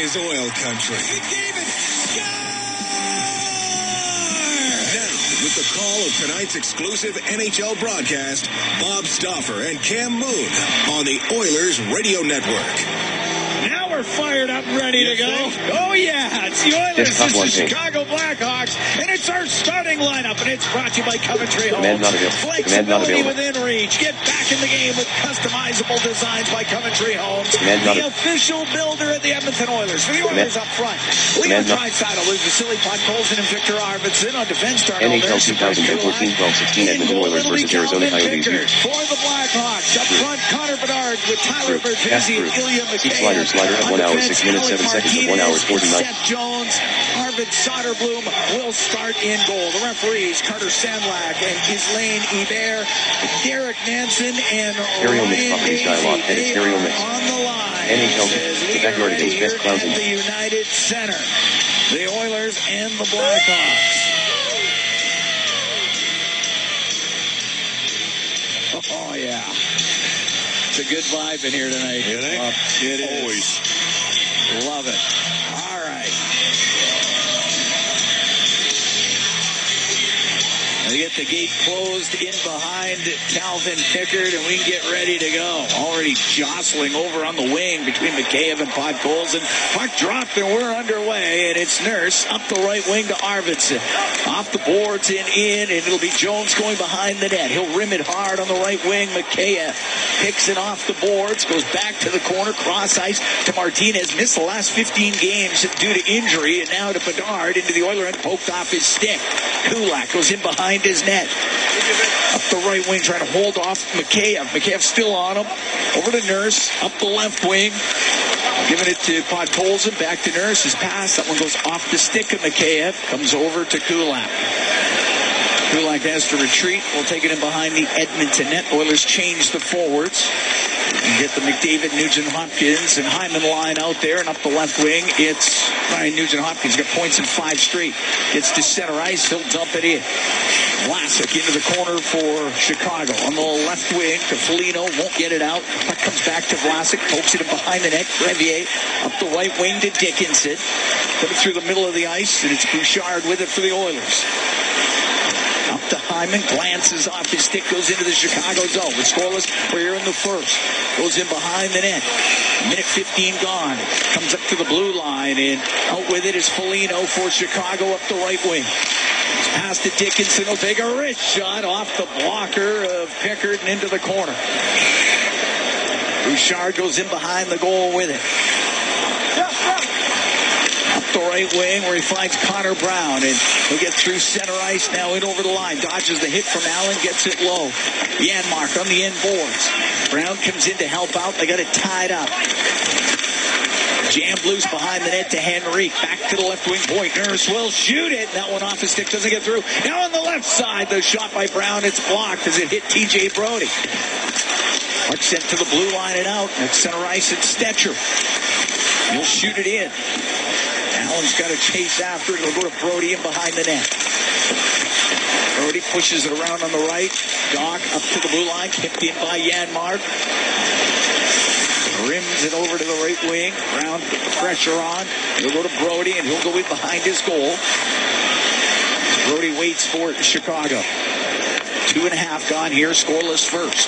is oil country. He gave it. Score! Now, with the call of tonight's exclusive NHL broadcast, Bob Stauffer and Cam Moon on the Oilers Radio Network. Now we're fired up, ready to go. Oh, yeah. It's the Oilers. It's the Chicago Blackhawks. And it's our starting lineup. And it's brought to you by Coventry Homes. Flexibility within reach. Get back in the game with customizable designs by Coventry Homes. The official builder at the Edmonton Oilers. For the Oilers up front. Leon Draisaitl, Luke Vasily Podkolzin, and Victor Arvidsson on defense. NHL 2014-12-16 Edmonton Oilers versus Arizona Coyotes. For the Blackhawks, up front, Connor Bedard with Tyler Bertuzzi and Ilya McKay. Slider at 1 hour, 6 minutes, 7 seconds at 1 hour, 49. Seth Jones, Arvid Soderblom will start in goal. The referees, Carter Sandlak and Ghislaine Hebert, Derek Nansen, and Stereo Mix Properties Dialogue, edit Stereo Mix. On the line. NHL, the backyard against best clowns in the United Center. The Oilers and the Blackhawks. Oh, yeah. It's a good vibe in here tonight. It is. Always. Love it. All right. We get the gate closed in behind Calvin Pickard, and we can get ready to go. Already jostling over on the wing between Mikheyev and Podkolzin. Puck dropped, and we're underway, and it's Nurse up the right wing to Arvidsson. Off the boards and in, and it'll be Jones going behind the net. He'll rim it hard on the right wing. Mikheyev picks it off the boards, goes back to the corner, cross ice to Martinez. Missed the last 15 games due to injury, and now to Bedard into the Oiler and poked off his stick. Kulak goes in behind his net. Up the right wing, trying to hold off Mikheyev. Mikheyev still on him. Over to Nurse, up the left wing. Giving it to Podkolzin, back to Nurse. His pass, that one goes off the stick of Mikheyev. Comes over to Kulak. Kulak has to retreat. We'll take it in behind the Edmonton net. Oilers change the forwards. You get the McDavid, Nugent-Hopkins, and Hyman line out there, and up the left wing, it's Ryan Nugent-Hopkins. Got points in 5 straight. Gets to center ice, he'll dump it in. Vlasic into the corner for Chicago. On the left wing, to Foligno, won't get it out. Puck comes back to Vlasic, pokes it in behind the net. Crevier up the right wing to Dickinson. Put it through the middle of the ice, and it's Bouchard with it for the Oilers. Up to Hyman, glances off his stick, goes into the Chicago zone. We're scoreless, we're here in the first. Goes in behind the net. Minute 15 gone. Comes up to the blue line, and out with it is Foligno for Chicago up the right wing. Pass to Dickinson, will take a wrist shot off the blocker of Pickard and into the corner. Bouchard goes in behind the goal with it. Up the right wing where he finds Connor Brown, and he'll get through center ice now in over the line. Dodges the hit from Allen, gets it low. Janmark on the end boards. Brown comes in to help out. They got it tied up. Jammed loose behind the net to Henrique. Back to the left wing point. Nurse will shoot it. That one off his stick, doesn't get through. Now on the left side, the shot by Brown. It's blocked as it hit T.J. Brody. Puck sent to the blue line and out. At center ice, it's Stetcher. He'll shoot it in. Allen's got to chase after it. He'll go to Brody in behind the net. Brody pushes it around on the right. Doc up to the blue line. Kicked in by Janmark. Rims it over to the right wing. Brown put the pressure on. He'll go to Brody, and he'll go in behind his goal. Brody waits for it in Chicago. 2.5 gone here. Scoreless first.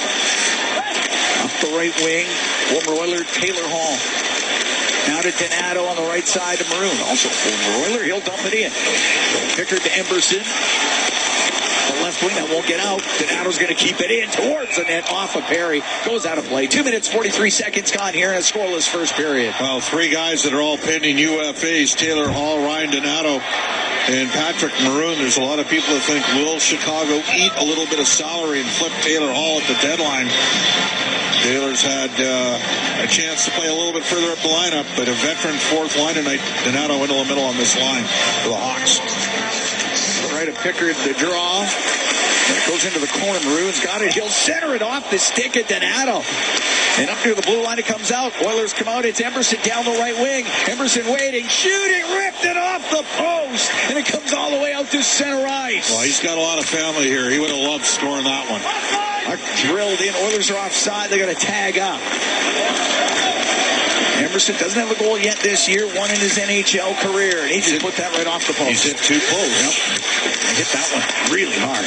Up the right wing. Former Oiler Taylor Hall. Now to Donato on the right side of Maroon. Also former Oiler. He'll dump it in. Pickard to Emberson. The left wing, that won't get out. Donato's going to keep it in towards the net off of Perry. Goes out of play. 2 minutes, 43 seconds gone here in a scoreless first period. Well, 3 guys that are all pending UFAs. Taylor Hall, Ryan Donato, and Patrick Maroon. There's a lot of people that think, will Chicago eat a little bit of salary and flip Taylor Hall at the deadline? Taylor's had a chance to play a little bit further up the lineup, but a veteran fourth line tonight. Donato into the middle on this line for the Hawks. Right of Pickard, the draw. It goes into the corner. Maroon's got it. He'll center it off the stick of Donato. And up near the blue line, it comes out. Oilers come out. It's Emberson down the right wing. Emberson waiting, shooting, ripped it off the post. And it comes all the way out to center ice. Well, he's got a lot of family here. He would have loved scoring that one. Drilled in. Oilers are offside. They're going to tag up. Emberson doesn't have a goal yet this year, one in his NHL career, and he just put that right off the post. He's hit 2 posts. Yep. Hit that one really hard.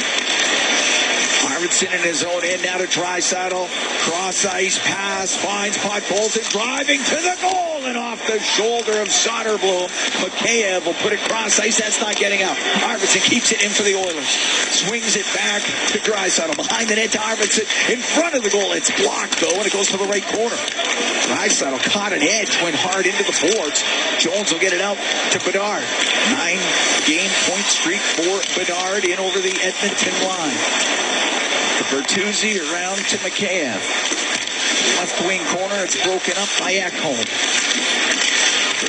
Arvidsson in his own end, now to Draisaitl. Cross ice pass, finds puck, Bolton driving to the goal, and off the shoulder of Soderblom. Mikheyev will put it cross ice, that's not getting out. Arvidsson keeps it in for the Oilers. Swings it back to Draisaitl. Behind the net to Arvidsson. In front of the goal, it's blocked though, and it goes to the right corner. Draisaitl caught an edge, went hard into the boards. Jones will get it out to Bedard. 9-game point streak for Bedard in over the Edmonton line. Bertuzzi around to Mikheyev. Left wing corner, it's broken up by Ekholm.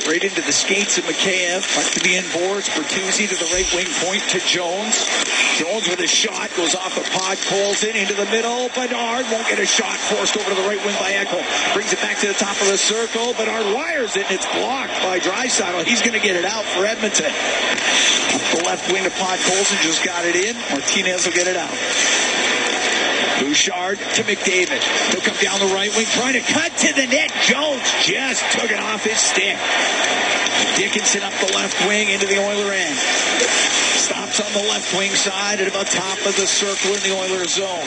Right into the skates of Mikheyev. Back to the inboards. Bertuzzi to the right wing point to Jones. Jones with a shot. Goes off a pod. Colson into the middle. Bedard won't get a shot. Forced over to the right wing by Ekholm. Brings it back to the top of the circle. Bedard wires it, and it's blocked by Draisaitl. He's going to get it out for Edmonton. Up the left wing to Pod. Colson just got it in. Martinez will get it out. Bouchard to McDavid. He'll come down the right wing, trying to cut to the net. Jones just took it off his stick. Dickinson up the left wing into the Oiler end. Stops on the left wing side at about top of the circle in the Oiler zone.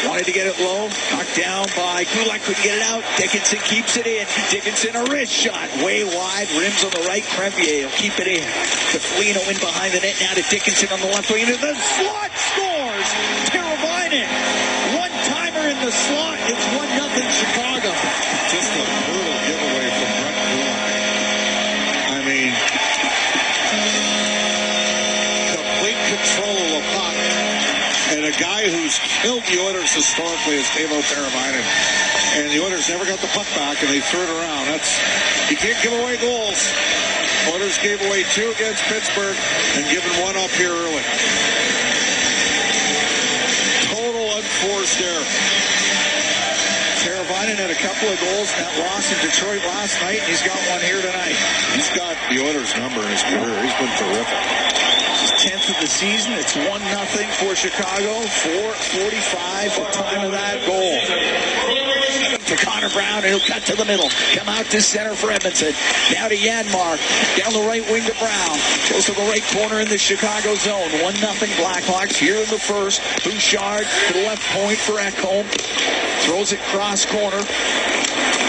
Wanted to get it low. Knocked down by Kulak. Couldn't get it out. Dickinson keeps it in. Dickinson a wrist shot. Way wide. Rims on the right. Crevier will keep it in. To Foligno in behind the net. Now to Dickinson on the left wing. Into the slot. Scores. Teravainen. One-timer in the slot. It's 1-0 Chicago. Just a brutal giveaway from Brett Kulak. I mean, complete control of the puck. And a guy who's killed the Oilers historically is Teuvo Teravainen. And the Oilers never got the puck back, and they threw it around. You can't give away goals. Oilers gave away 2 against Pittsburgh and given 1 up here early. Total unforced error. Teravainen Shannon had a couple of goals in that loss in Detroit last night, and he's got one here tonight. He's got the Oilers' number in his career. He's been terrific. This is 10th of the season. It's 1-0 for Chicago. 4:45 the time of that goal. To Connor Brown, and he'll cut to the middle. Come out to center for Edmonton. Now to Janmark. Down the right wing to Brown. Goes to the right corner in the Chicago zone. 1-0 Blackhawks here in the first. Bouchard to the left point for Ekholm. Throws it cross corner.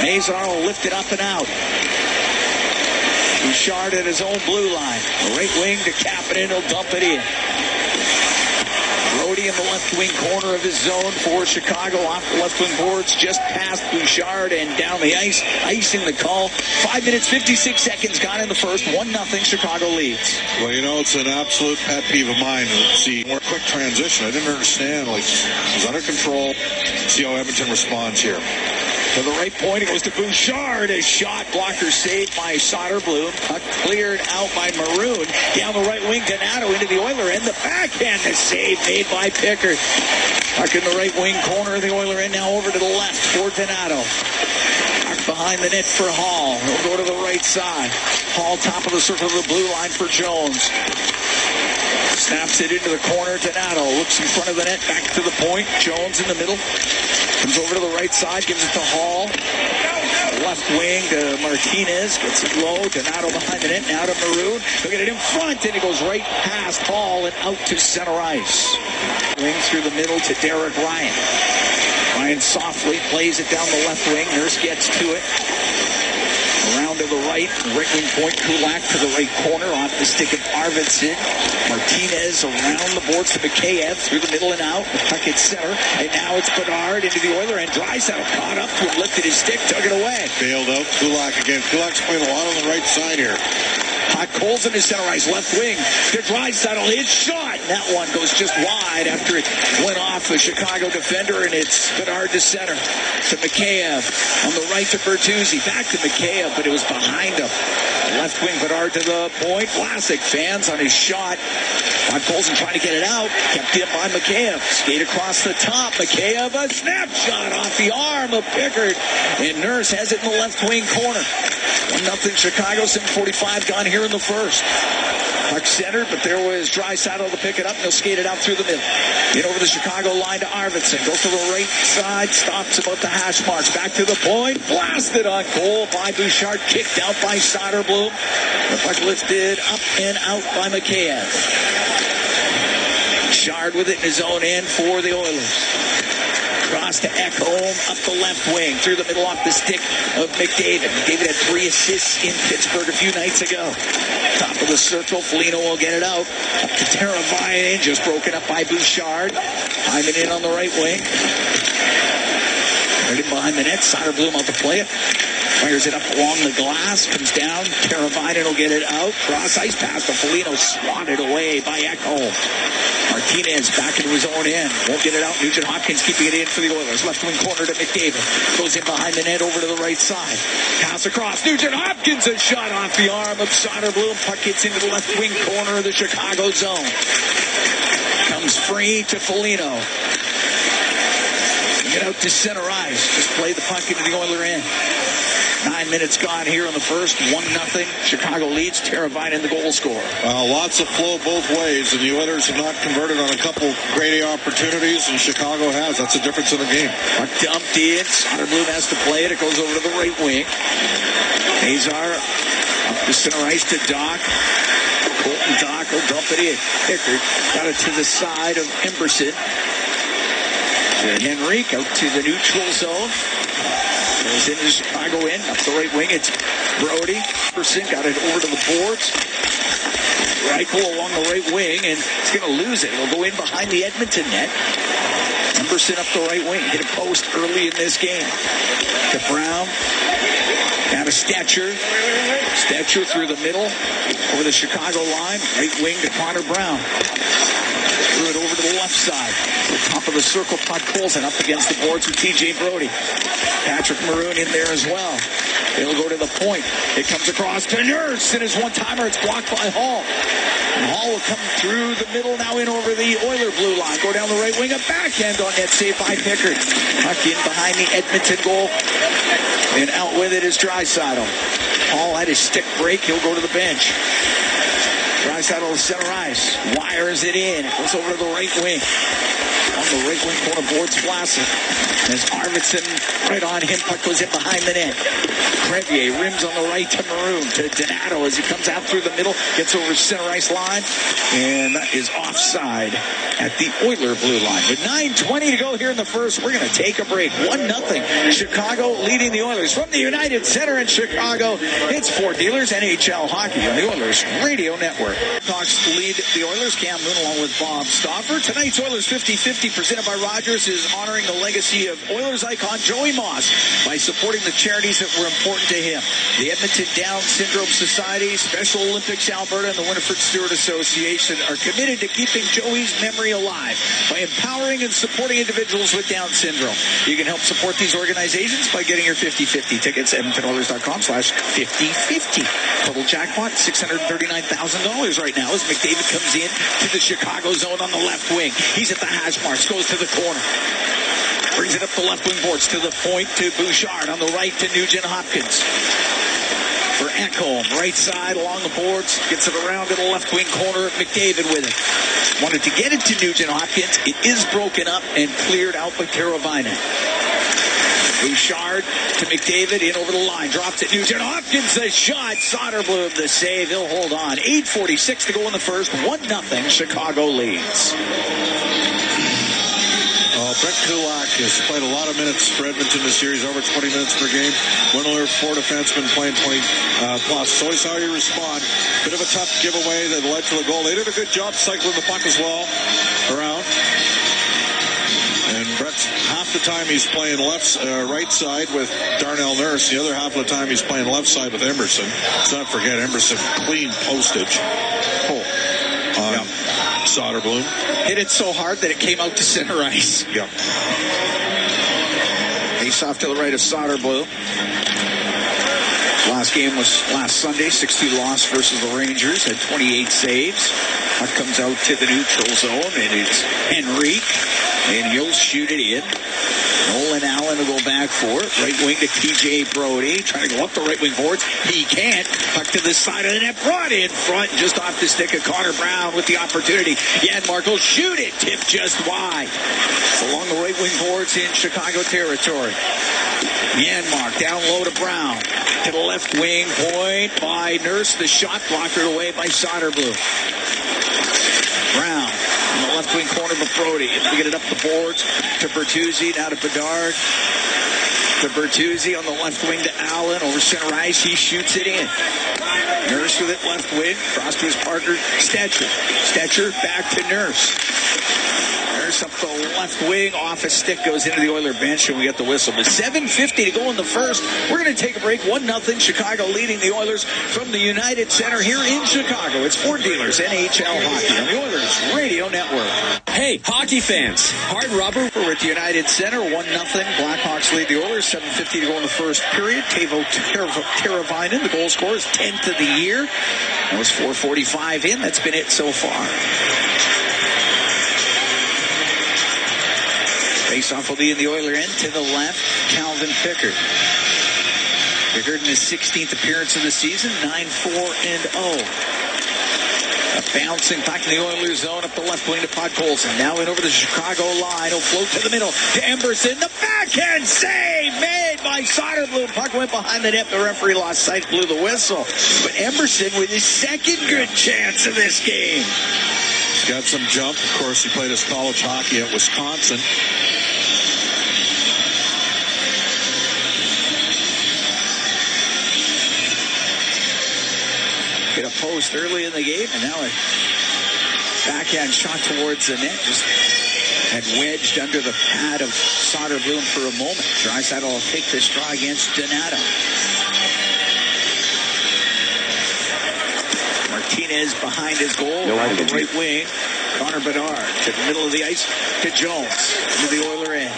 Mazar will lift it up and out. Bouchard at his own blue line. The right wing to Kapanen. He'll dump it in. Brody in the left wing corner of his zone for Chicago. Off the left wing boards, just past Bouchard and down the ice. Icing the call. 5 minutes, 56 seconds gone in the first. 1-0 Chicago leads. Well, you know, it's an absolute pet peeve of mine to see more quick transition. I didn't understand. Like, he's under control. See how Edmonton responds here. To the right point, it goes to Bouchard. A shot blocker saved by Soderblom. Puck cleared out by Maroon. Down the right wing, Donato into the Oiler end. The backhand, the save made by Pickard. Puck in the right wing corner of the Oiler end. Now over to the left for Donato. Puck behind the net for Hall. He'll go to the right side. Hall top of the circle of the blue line for Jones. Snaps it into the corner. Donato looks in front of the net. Back to the point. Jones in the middle. Comes over to the right side, gives it to Hall. Left wing to Martinez, gets it low. Donato behind the net, now to Maroon. He'll get it in front, and it goes right past Hall and out to center ice. Wing through the middle to Derek Ryan. Ryan softly plays it down the left wing. Nurse gets to it. Around to the right wing point, Kulak to the right corner, off the stick of Arvidsson. Martinez around the boards to Mikheyev, through the middle and out. The puck at center, and now it's Bedard into the Oiler, and Draisaitl caught up to him, lifted his stick, took it away. Bailed out Kulak again. Kulak's playing a lot on the right side here. Hot Coles in his center ice, left wing to Draisaitl, his shot. And that one goes just wide after it went off the Chicago defender, and it's Bedard to center to Mikheyev. On the right to Bertuzzi, back to Mikheyev, but it was behind him. Left wing Bedard to the point. Vlasic fans on his shot. Hot Colson trying to get it out. Kept in by Mikheyev. Skate across the top. Mikheyev, a snapshot off the arm of Pickard. And Nurse has it in the left wing corner. 1-0 Chicago, 7:45 gone here in the first. Puck centered, but there was Draisaitl to pick it up, and he'll skate it out through the middle. In over the Chicago line to Arvidsson. Goes to the right side, stops about the hash marks. Back to the point, blasted on goal by Bouchard, kicked out by Soderblom. The puck lifted up and out by Mikheyev. Bouchard with it in his own end for the Oilers. Cross to Ekholm, up the left wing, through the middle off the stick of McDavid. McDavid had 3 assists in Pittsburgh a few nights ago. Top of the circle, Foligno will get it out. Up to Teravainen, just broken up by Bouchard. Hyman in on the right wing. Right in behind the net, Soderblom out to play it. Fires it up along the glass, comes down. Teravainen will get it out. Cross ice pass to Foligno, swatted away by Ekholm. Martinez back into his own end. Won't get it out. Nugent Hopkins keeping it in for the Oilers. Left wing corner to McDavid. Goes in behind the net over to the right side. Pass across. Nugent Hopkins, a shot off the arm of Soderblom. Puck hits into the left wing corner of the Chicago zone. Comes free to Foligno. Get out to center ice. Just play the puck into the Oiler end. 9 minutes gone here in the first. 1-0. Chicago leads. Teravainen the goal scorer. Lots of flow both ways, and the Oilers have not converted on a couple great opportunities, and Chicago has. That's the difference in the game. Puck dumped in. Soderblom has to play it. It goes over to the right wing. Hazar up the center ice to Doc. Colton Doc will dump it in. Pickard got it to the side of Emberson. Henrique out to the neutral zone. Goes into Chicago end, up the right wing. It's Brody. Person got it over to the boards. Reichel along the right wing, and he's going to lose it. He'll go in behind the Edmonton net. Emberson up the right wing. Hit a post early in this game. To Brown. Down to Stetcher. Stetcher through the middle. Over the Chicago line. Right wing to Connor Brown. Threw it over to the left side. The top of the circle, Todd Colson up against the boards with TJ Brody. Patrick Maroon in there as well. It'll go to the point. It comes across to Nurse, and his one-timer, it's blocked by Hall. And Hall will come through the middle, now in over the Oiler blue line. Go down the right wing, a backhand on net, saved by Pickard. Puck in behind the Edmonton goal. And out with it is Draisaitl. Hall had his stick break. He'll go to the bench. Draisaitl to center ice. Wires it in. It goes over to the right wing. On the right wing corner, boards Vlasic. As Arvidsson right on him, puck goes in behind the net. Crevier rims on the right to Maroon, to Donato as he comes out through the middle, gets over center ice line, and that is offside at the Oiler blue line. With 9:20 to go here in the first, we're going to take a break. 1-0, Chicago leading the Oilers. From the United Center in Chicago, it's Ford Dealers NHL Hockey on the Oilers Radio Network. Blackhawks lead the Oilers. Cam Moon along with Bob Stauffer. Tonight's Oilers 50-50 presented by Rogers is honoring the legacy of Oilers icon Joey Moss by supporting the charities that were important to him. The Edmonton Down Syndrome Society, Special Olympics Alberta, and the Winifred Stewart Association are committed to keeping Joey's memory alive by empowering and supporting individuals with Down syndrome. You can help support these organizations by getting your 50-50 tickets at EdmontonOilers.com/50-50. Total jackpot, $639,000 right now as McDavid comes in to the Chicago zone on the left wing. He's at the hash marks, goes to the corner. Brings it up the left wing boards to the point to Bouchard. On the right to Nugent-Hopkins. For Ekholm, right side along the boards. Gets it around to the left wing corner. McDavid with it. Wanted to get it to Nugent-Hopkins. It is broken up and cleared out by Teravainen. Bouchard to McDavid, in over the line. Drops it. Nugent-Hopkins, the shot. Soderblom, the save. He'll hold on. 8:46 to go in the first. 1-0. Chicago leads. Brett Kulak has played a lot of minutes for Edmonton this series, over 20 minutes per game. One of their four defensemen playing 20 plus. So always how you respond. Bit of a tough giveaway that led to the goal. They did a good job cycling the puck as well around. And Brett's half the time he's playing right side with Darnell Nurse. The other half of the time he's playing left side with Emerson. Let's not forget Emerson, clean postage. Soderblom. Hit it so hard that it came out to center ice. Yep. Face off to the right of Soderblom. Last game was last Sunday, 6-2 loss versus the Rangers. Had 28 saves. Puck comes out to the neutral zone, and it's Henrique, and he'll shoot it in. Nolan Allen will go back for it. Right wing to TJ Brody. Trying to go up the right wing boards. He can't. Puck to the side of the net. Brought in front. Just off the stick of Connor Brown with the opportunity. Janmark will shoot it. Tipped just wide. It's along the right wing boards in Chicago territory. Janmark down low to Brown. To the left wing. Point by Nurse. The shot blocked away by Soderblom. Brown. In the left wing corner, but Brody able to get it up the boards to Bertuzzi, now to Bedard. To Bertuzzi on the left wing to Allen, over center ice, he shoots it in. Nurse with it left wing, cross to his partner, Stetcher. Stetcher back to Nurse. Nurse up the left wing, off a stick, goes into the Oiler bench, and we get the whistle. With 7:50 to go in the first, we're going to take a break. 1-0, Chicago leading the Oilers from the United Center here in Chicago. It's Ford Dealers NHL Hockey on the Oilers Radio Network. Hey, hockey fans, hard rubber. We're at the United Center, 1-0. Blackhawks lead the Oilers, 7:50 to go in the first period. Teuvo Teravainen, the goal scorer, is 10th of the year. That was 4:45 in. That's been it so far. Face-off will be in the Oiler end to the left. Calvin Pickard. Pickard in his 16th appearance of the season, 9-4-0. A bouncing puck in the Oilers zone up the left wing to Podkolzin. Now in over the Chicago line. He'll float to the middle to Emberson. The backhand save made by Soderblom. Puck went behind the net. The referee lost sight, blew the whistle. But Emberson with his second good chance of this game. He's got some jump. Of course, he played his college hockey at Wisconsin. Hit a post early in the game, and now a backhand shot towards the net. Just had wedged under the pad of Soderblom for a moment. Draisaitl will take this draw against Donato. Martinez behind his goal on the right wing. Connor Bedard to the middle of the ice to Jones. Into the Oiler end.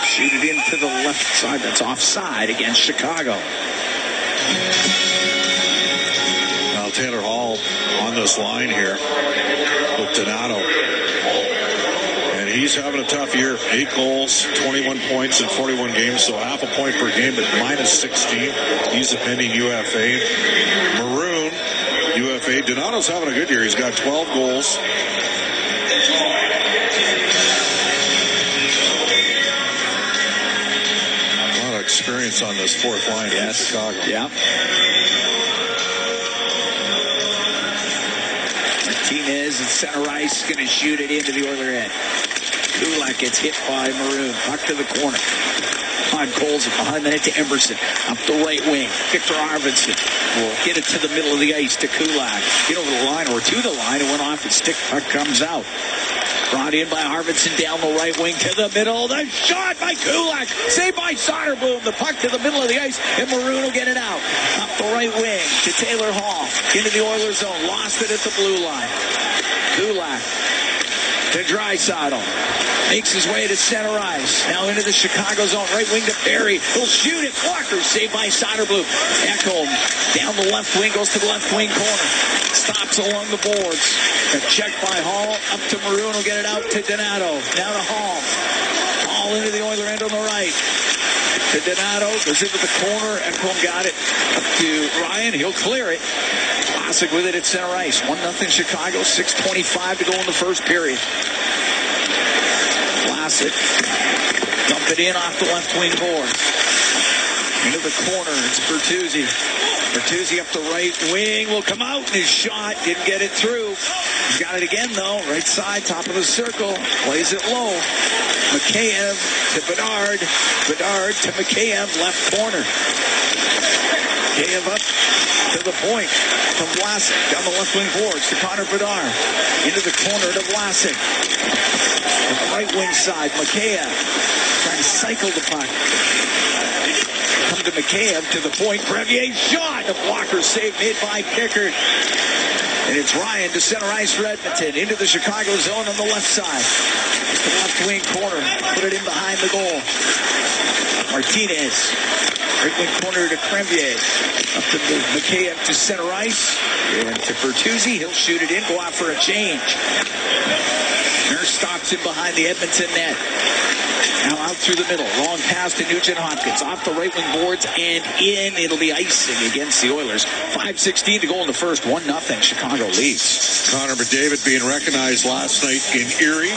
Shoot it into the left side. That's offside against Chicago. Taylor Hall on this line here with Donato. And he's having a tough year. 8 goals, 21 points in 41 games, so half a point per game at -16. He's a pending UFA. Maroon, UFA. Donato's having a good year. He's got 12 goals. A lot of experience on this fourth line in Chicago. Yeah. Martinez at center ice, going to shoot it into the Oiler end. Kulak gets hit by Maroon. Puck to the corner. Todd Coles behind the net to Emerson. Up the right wing. Victor Arvidsson will get it to the middle of the ice to Kulak. Get over the line or to the line. It went off and stick. Puck comes out. Brought in by Arvidsson down the right wing to the middle. The shot by Kulak. Saved by Soderblom. The puck to the middle of the ice. And Maroon will get it out. Up the right wing to Taylor Hall. Into the Oilers zone. Lost it at the blue line. Kulak to Draisaitl. Makes his way to center ice. Now into the Chicago zone. Right wing to Barry. He'll shoot it. Walker saved by Soderblom. Ekholm down the left wing. Goes to the left wing corner. Stops along the boards. A check by Hall. Up to Maroon. Will get it out to Donato. Now to Hall. Hall into the Oiler end on the right. To Donato. Goes into the corner. Ekholm got it. Up to Ryan. He'll clear it. Vlasic with it at center ice. 1-0 Chicago. 6:25 to go in the first period. Vlasic. Dump it in off the left wing board. Into the corner. It's Bertuzzi. Bertuzzi up the right wing. Will come out. And his shot didn't get it through. He's got it again, though. Right side, top of the circle. Plays it low. Mikheyev to Bedard. Bedard to Mikheyev. Left corner. Mikheyev up to the point from Vlasic. Down the left wing boards to Connor Bedard. Into the corner to Vlasic. On the right wing side, Mikheyev trying to cycle the puck. Come to Mikheyev to the point. Brevier's shot. The blocker saved made by Pickard. And it's Ryan to center ice for Edmonton. Into the Chicago zone on the left side. The left wing corner. Put it in behind the goal. Martinez. Right wing corner to Crevier. Up to Mikheyev to center ice. And to Bertuzzi. He'll shoot it in. Go out for a change. Nurse stops him behind the Edmonton net. Now out through the middle. Long pass to Nugent-Hopkins. Off the right wing boards and in. It'll be icing against the Oilers. 5:16 to go in the first. 1-0 Chicago leads. Connor McDavid being recognized last night in Erie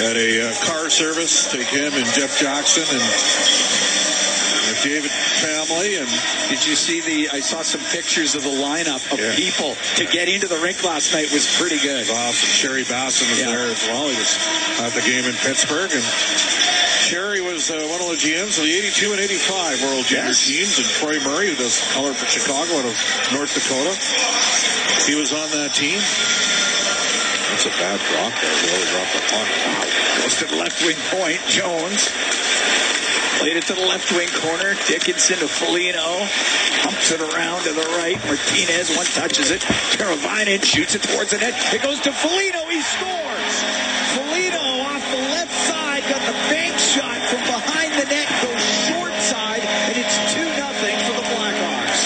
at a car service. Take him and Jeff Jackson and McDavid family. And did you see I saw some pictures of the lineup of people to get into the rink last night. Was pretty good. It was awesome. Sherry Basson was there as well. He was at the game in Pittsburgh. And Sherry was one of the GMs of the 82 and 85 World Junior teams. And Troy Murray, who does color for Chicago out of North Dakota, he was on that team. That's a bad drop there. He really dropped the puck. Wow. Goes to the left wing point. Jones. Played it to the left wing corner. Dickinson to Foligno. Pumps it around to the right. Martinez, one touches it. Teravainen shoots it towards the net. It goes to Foligno. He scores. Foligno off the left side. Got the bank shot from behind the net. Goes short side. And it's 2-0 for the Blackhawks.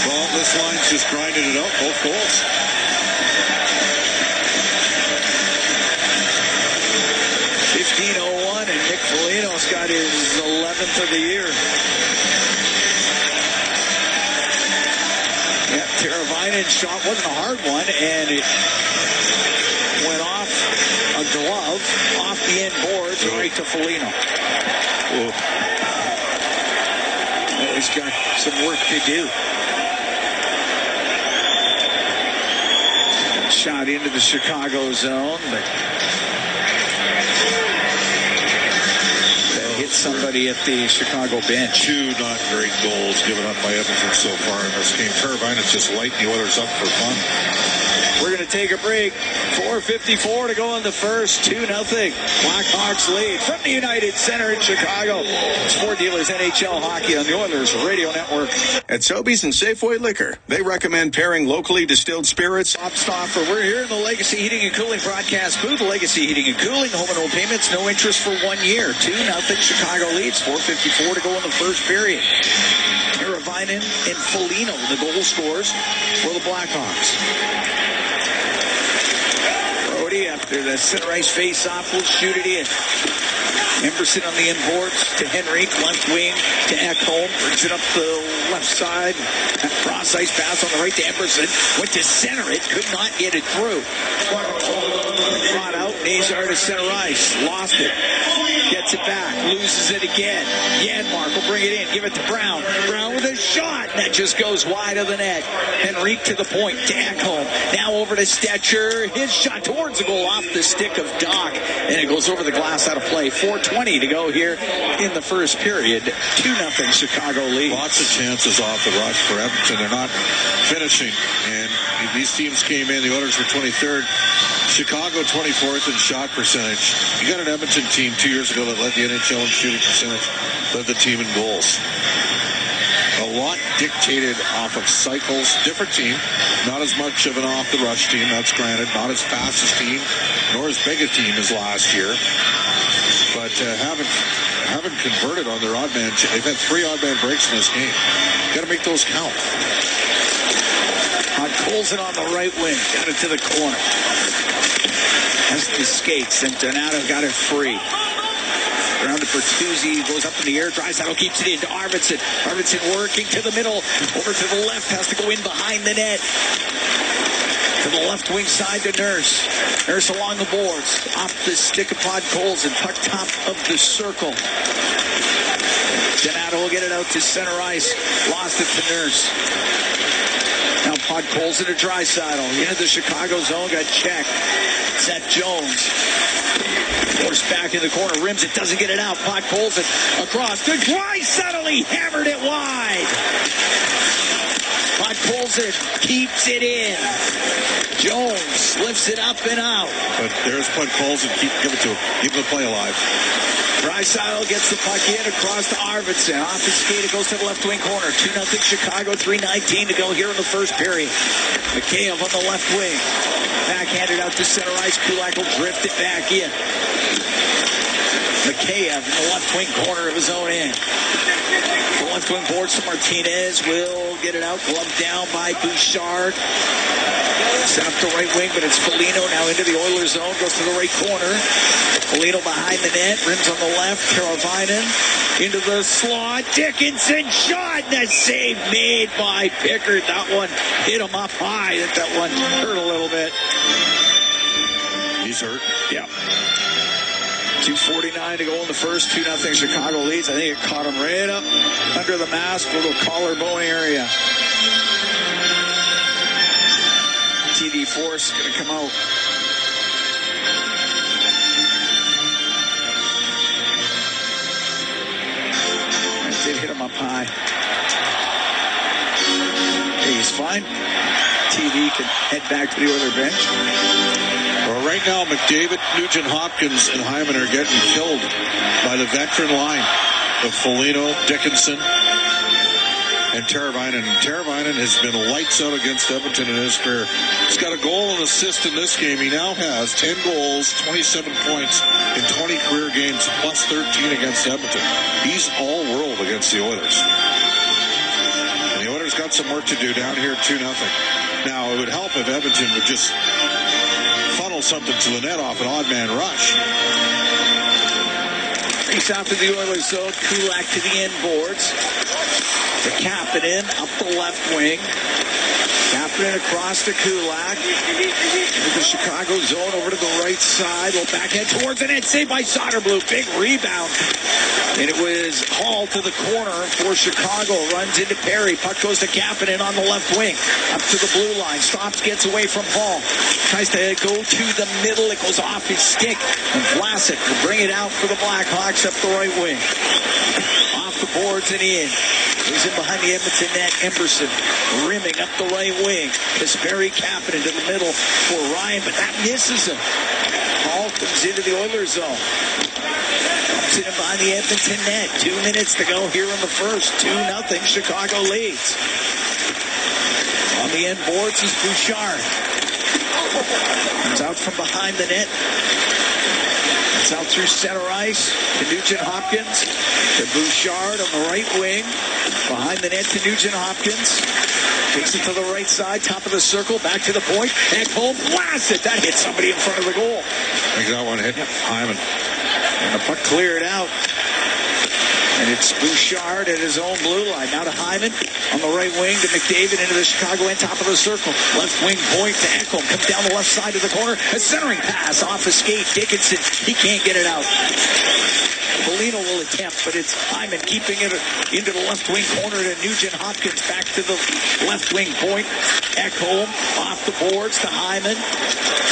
Well, this line's just grinding it out. Both goals. And Nick Foligno's got his 11th of the year. Yeah, Teravainen's shot wasn't a hard one, and it went off a glove, off the end boards, right to Foligno. Well, he's got some work to do. Shot into the Chicago zone, but hit somebody at the Chicago bench. 2 not great goals given up by Edmonton so far in this game. Teravainen's just lighting the Oilers up for fun. We're going to take a break. 4:54 to go in the first. 2-0. Blackhawks lead from the United Center in Chicago. Sport Dealers NHL Hockey on the Oilers Radio Network. At Sobeys and Safeway Liquor, they recommend pairing locally distilled spirits. Bob Stauffer, we're here in the Legacy Heating and Cooling broadcast booth. Legacy Heating and Cooling, home and home payments, no interest for 1 year. 2-0 Chicago leads. 4:54 to go in the first period. Teravainen and Foligno, the goal scorers for the Blackhawks. Brody, after the center ice face-off, will shoot it in. Emberson on the inboards to Henrique, left wing to Ekholm, brings it up the left side. Cross ice pass on the right to Emberson. Went to center it, could not get it through. Brought out, Nazar to center ice, lost it. Gets it back, loses it again. Janmark will bring it in, give it to Brown. Brown with a shot, that just goes wide of the net. Henrique to the point, to Ekholm. Now over to Stetcher, his shot towards the goal off the stick of Doc, and it goes over the glass out of play. 4:20 to go here in the first period. 2-0 Chicago lead. Lots of chances off the rush for Edmonton. They're not finishing, and these teams came in. The Oilers were 23rd. Chicago 24th in shot percentage. You got an Edmonton team 2 years ago that led the NHL in shooting percentage, led the team in goals. A lot dictated off of cycles. Different team, not as much of an off-the-rush team, that's granted. Not as fast as team, nor as big a team as last year. But haven't converted on their odd man. They've had 3 odd man breaks in this game. Got to make those count. Colson on the right wing, got it to the corner. Has the skates, and Donato got it free. Around to Bertuzzi, goes up in the air, Draisaitl keeps it in to Arvidsson. Arvidsson working to the middle, over to the left, has to go in behind the net. To the left wing side to Nurse. Nurse along the boards, off the stick of Podkolzin, puck top of the circle. Donato will get it out to center ice, lost it to Nurse. Now Podkolzin to Draisaitl. Into the Chicago zone, got checked. Seth Jones. Forced back in the corner, rims it, doesn't get it out. Podkolzin across to Draisaitl. He hammered it wide. Podkolzin keeps it in. Jones lifts it up and out. But there's Podkolzin. Give it to him. Keep the play alive. Draisaitl gets the puck in across to Arvidsson. Off his skate, it goes to the left wing corner. 2-0 Chicago, 3:19 to go here in the first period. Mikheyev on the left wing. Backhanded out to center ice. Kulak will drift it back in. Mikheyev in the left wing corner of his own end. The left wing boards to Martinez. Will get it out. Gloved down by Bouchard. Set up the right wing, but it's Foligno now into the Oilers zone. Goes to the right corner. Foligno behind the net. Rims on the left. Teravainen into the slot. Dickinson shot. That save made by Pickard. That one hit him up high. That one hurt a little bit. He's hurt. Yeah. 2:49 to go in the first. 2-0 Chicago leads. I think it caught him right up under the mask, little collarbone area. TD Force going to come out. It did hit him up high. Hey, he's fine. TD can head back to the Oiler bench. Well, right now, McDavid, Nugent Hopkins, and Hyman are getting killed by the veteran line of Foligno, Dickinson, and Teravainen. Teravainen has been lights out against Edmonton in his career. He's got a goal and assist in this game. He now has 10 goals, 27 points in 20 career games, plus 13 against Edmonton. He's all world against the Oilers. And the Oilers got some work to do down here at 2-0. Now, it would help if Edmonton would just funnel something to the net off an odd man rush. Face off to the Oilers zone. Kulak to the end boards. To Kapanen up the left wing. Kapanen across to Kulak. Into the Chicago zone over to the right side. Little backhand towards the net. Saved by Soderblue. Big rebound. And it was Hall to the corner for Chicago. Runs into Perry. Puck goes to Kapanen on the left wing. Up to the blue line. Stops, gets away from Hall. Tries to go to the middle. It goes off his stick. And Vlasic will bring it out for the Blackhawks up the right wing. Off off the boards and in. Goes in behind the Edmonton net. Emberson rimming up the right wing. Kasperi Kapanen into the middle for Ryan, but that misses him. Ball comes into the Oilers zone. Comes in behind the Edmonton net. 2 minutes to go here in the first. 2-0. Chicago leads. On the end boards is Bouchard. Comes out from behind the net. It's out through center ice to Nugent-Hopkins. To Bouchard on the right wing. Behind the net to Nugent-Hopkins. Takes it to the right side, top of the circle, back to the point. Ekholm blasts it. That hit somebody in front of the goal. I think that one hit Hyman. And the puck cleared out. And it's Bouchard at his own blue line. Now to Hyman on the right wing to McDavid into the Chicago end, top of the circle. Left wing point to Ekholm. Comes down the left side of the corner. A centering pass off a skate. Dickinson, he can't get it out. Foligno will attempt, but it's Hyman keeping it into the left wing corner to Nugent-Hopkins. Back to the left wing point. Ekholm off the boards to Hyman.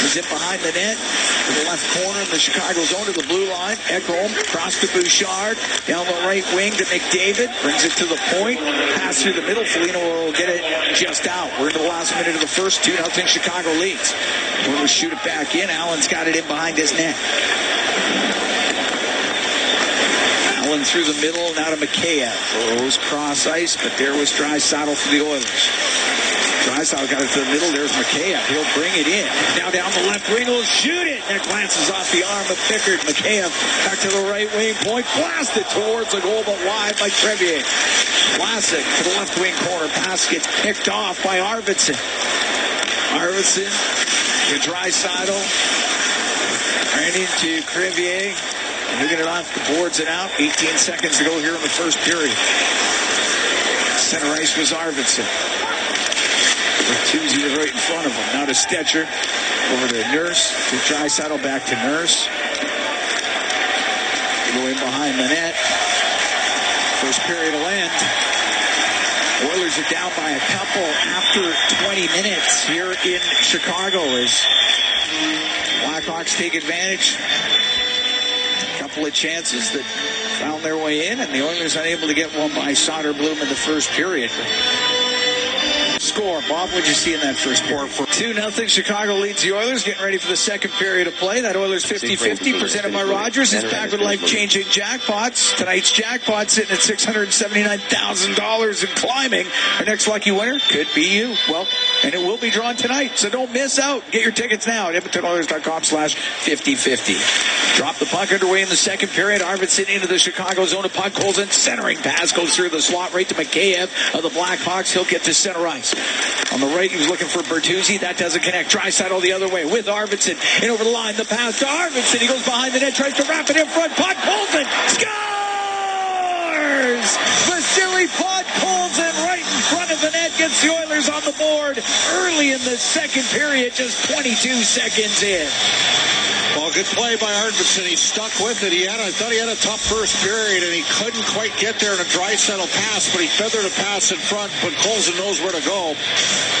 He's in behind the net to the left corner in the Chicago zone to the blue line. Ekholm across to Bouchard. Down the right wing to McDavid. Brings it to the point. Pass through the middle. Foligno will get it just out. We're into the last minute of the first. 2-0 Chicago leads. We'll shoot it back in. Allen's got it in behind his net. Allen through the middle, now to Mikheyev. Throws cross ice, but there was Draisaitl for the Oilers. Draisaitl got it to the middle. There's Mikheyev. He'll bring it in. Now down the left wing, will shoot it. That glances off the arm of Pickard. Mikheyev back to the right wing point. Blasted towards the goal, but wide by Crevier. Vlasic to the left wing corner. Pass gets picked off by Arvidsson. Arvidsson to Draisaitl. Ran into Crevier. He'll get it off the boards and out. 18 seconds to go here in the first period. Center ice was Arvidsson. Bertuzzi was right in front of him. Now to Stetcher. Over to Nurse. To Draisaitl, back to Nurse. Going behind the net. First period will end. Oilers are down by a couple after 20 minutes here in Chicago as Blackhawks take advantage. Couple of chances that found their way in, and the Oilers unable to get one by Soderblom in the first period. Score, Bob, what'd you see in that first quarter? 2-0, Chicago leads the Oilers, getting ready for the second period of play. That Oilers 50-50, presented by Rogers, is back with life-changing jackpots. Tonight's jackpot sitting at $679,000 and climbing. Our next lucky winner could be you. Well, and it will be drawn tonight, so don't miss out. Get your tickets now at EdmontonOilers.com/50-50. Drop the puck underway in the second period. Arvidsson into the Chicago zone of Podkolzin. Centering pass goes through the slot right to Mikheyev of the Blackhawks. He'll get to center ice. On the right, he was looking for Bertuzzi. That doesn't connect. Draisaitl the other way with Arvidsson. In over the line, the pass to Arvidsson. He goes behind the net, tries to wrap it in front. Podkolzin scores! Vasily Podkolzin right in front of the net gets the Oilers on the board early in the second period, just 22 seconds in. Well, good play by Arvidsson. He stuck with it. I thought he had a tough first period, and he couldn't quite get there in a Draisaitl pass, but he feathered a pass in front. But Colson knows where to go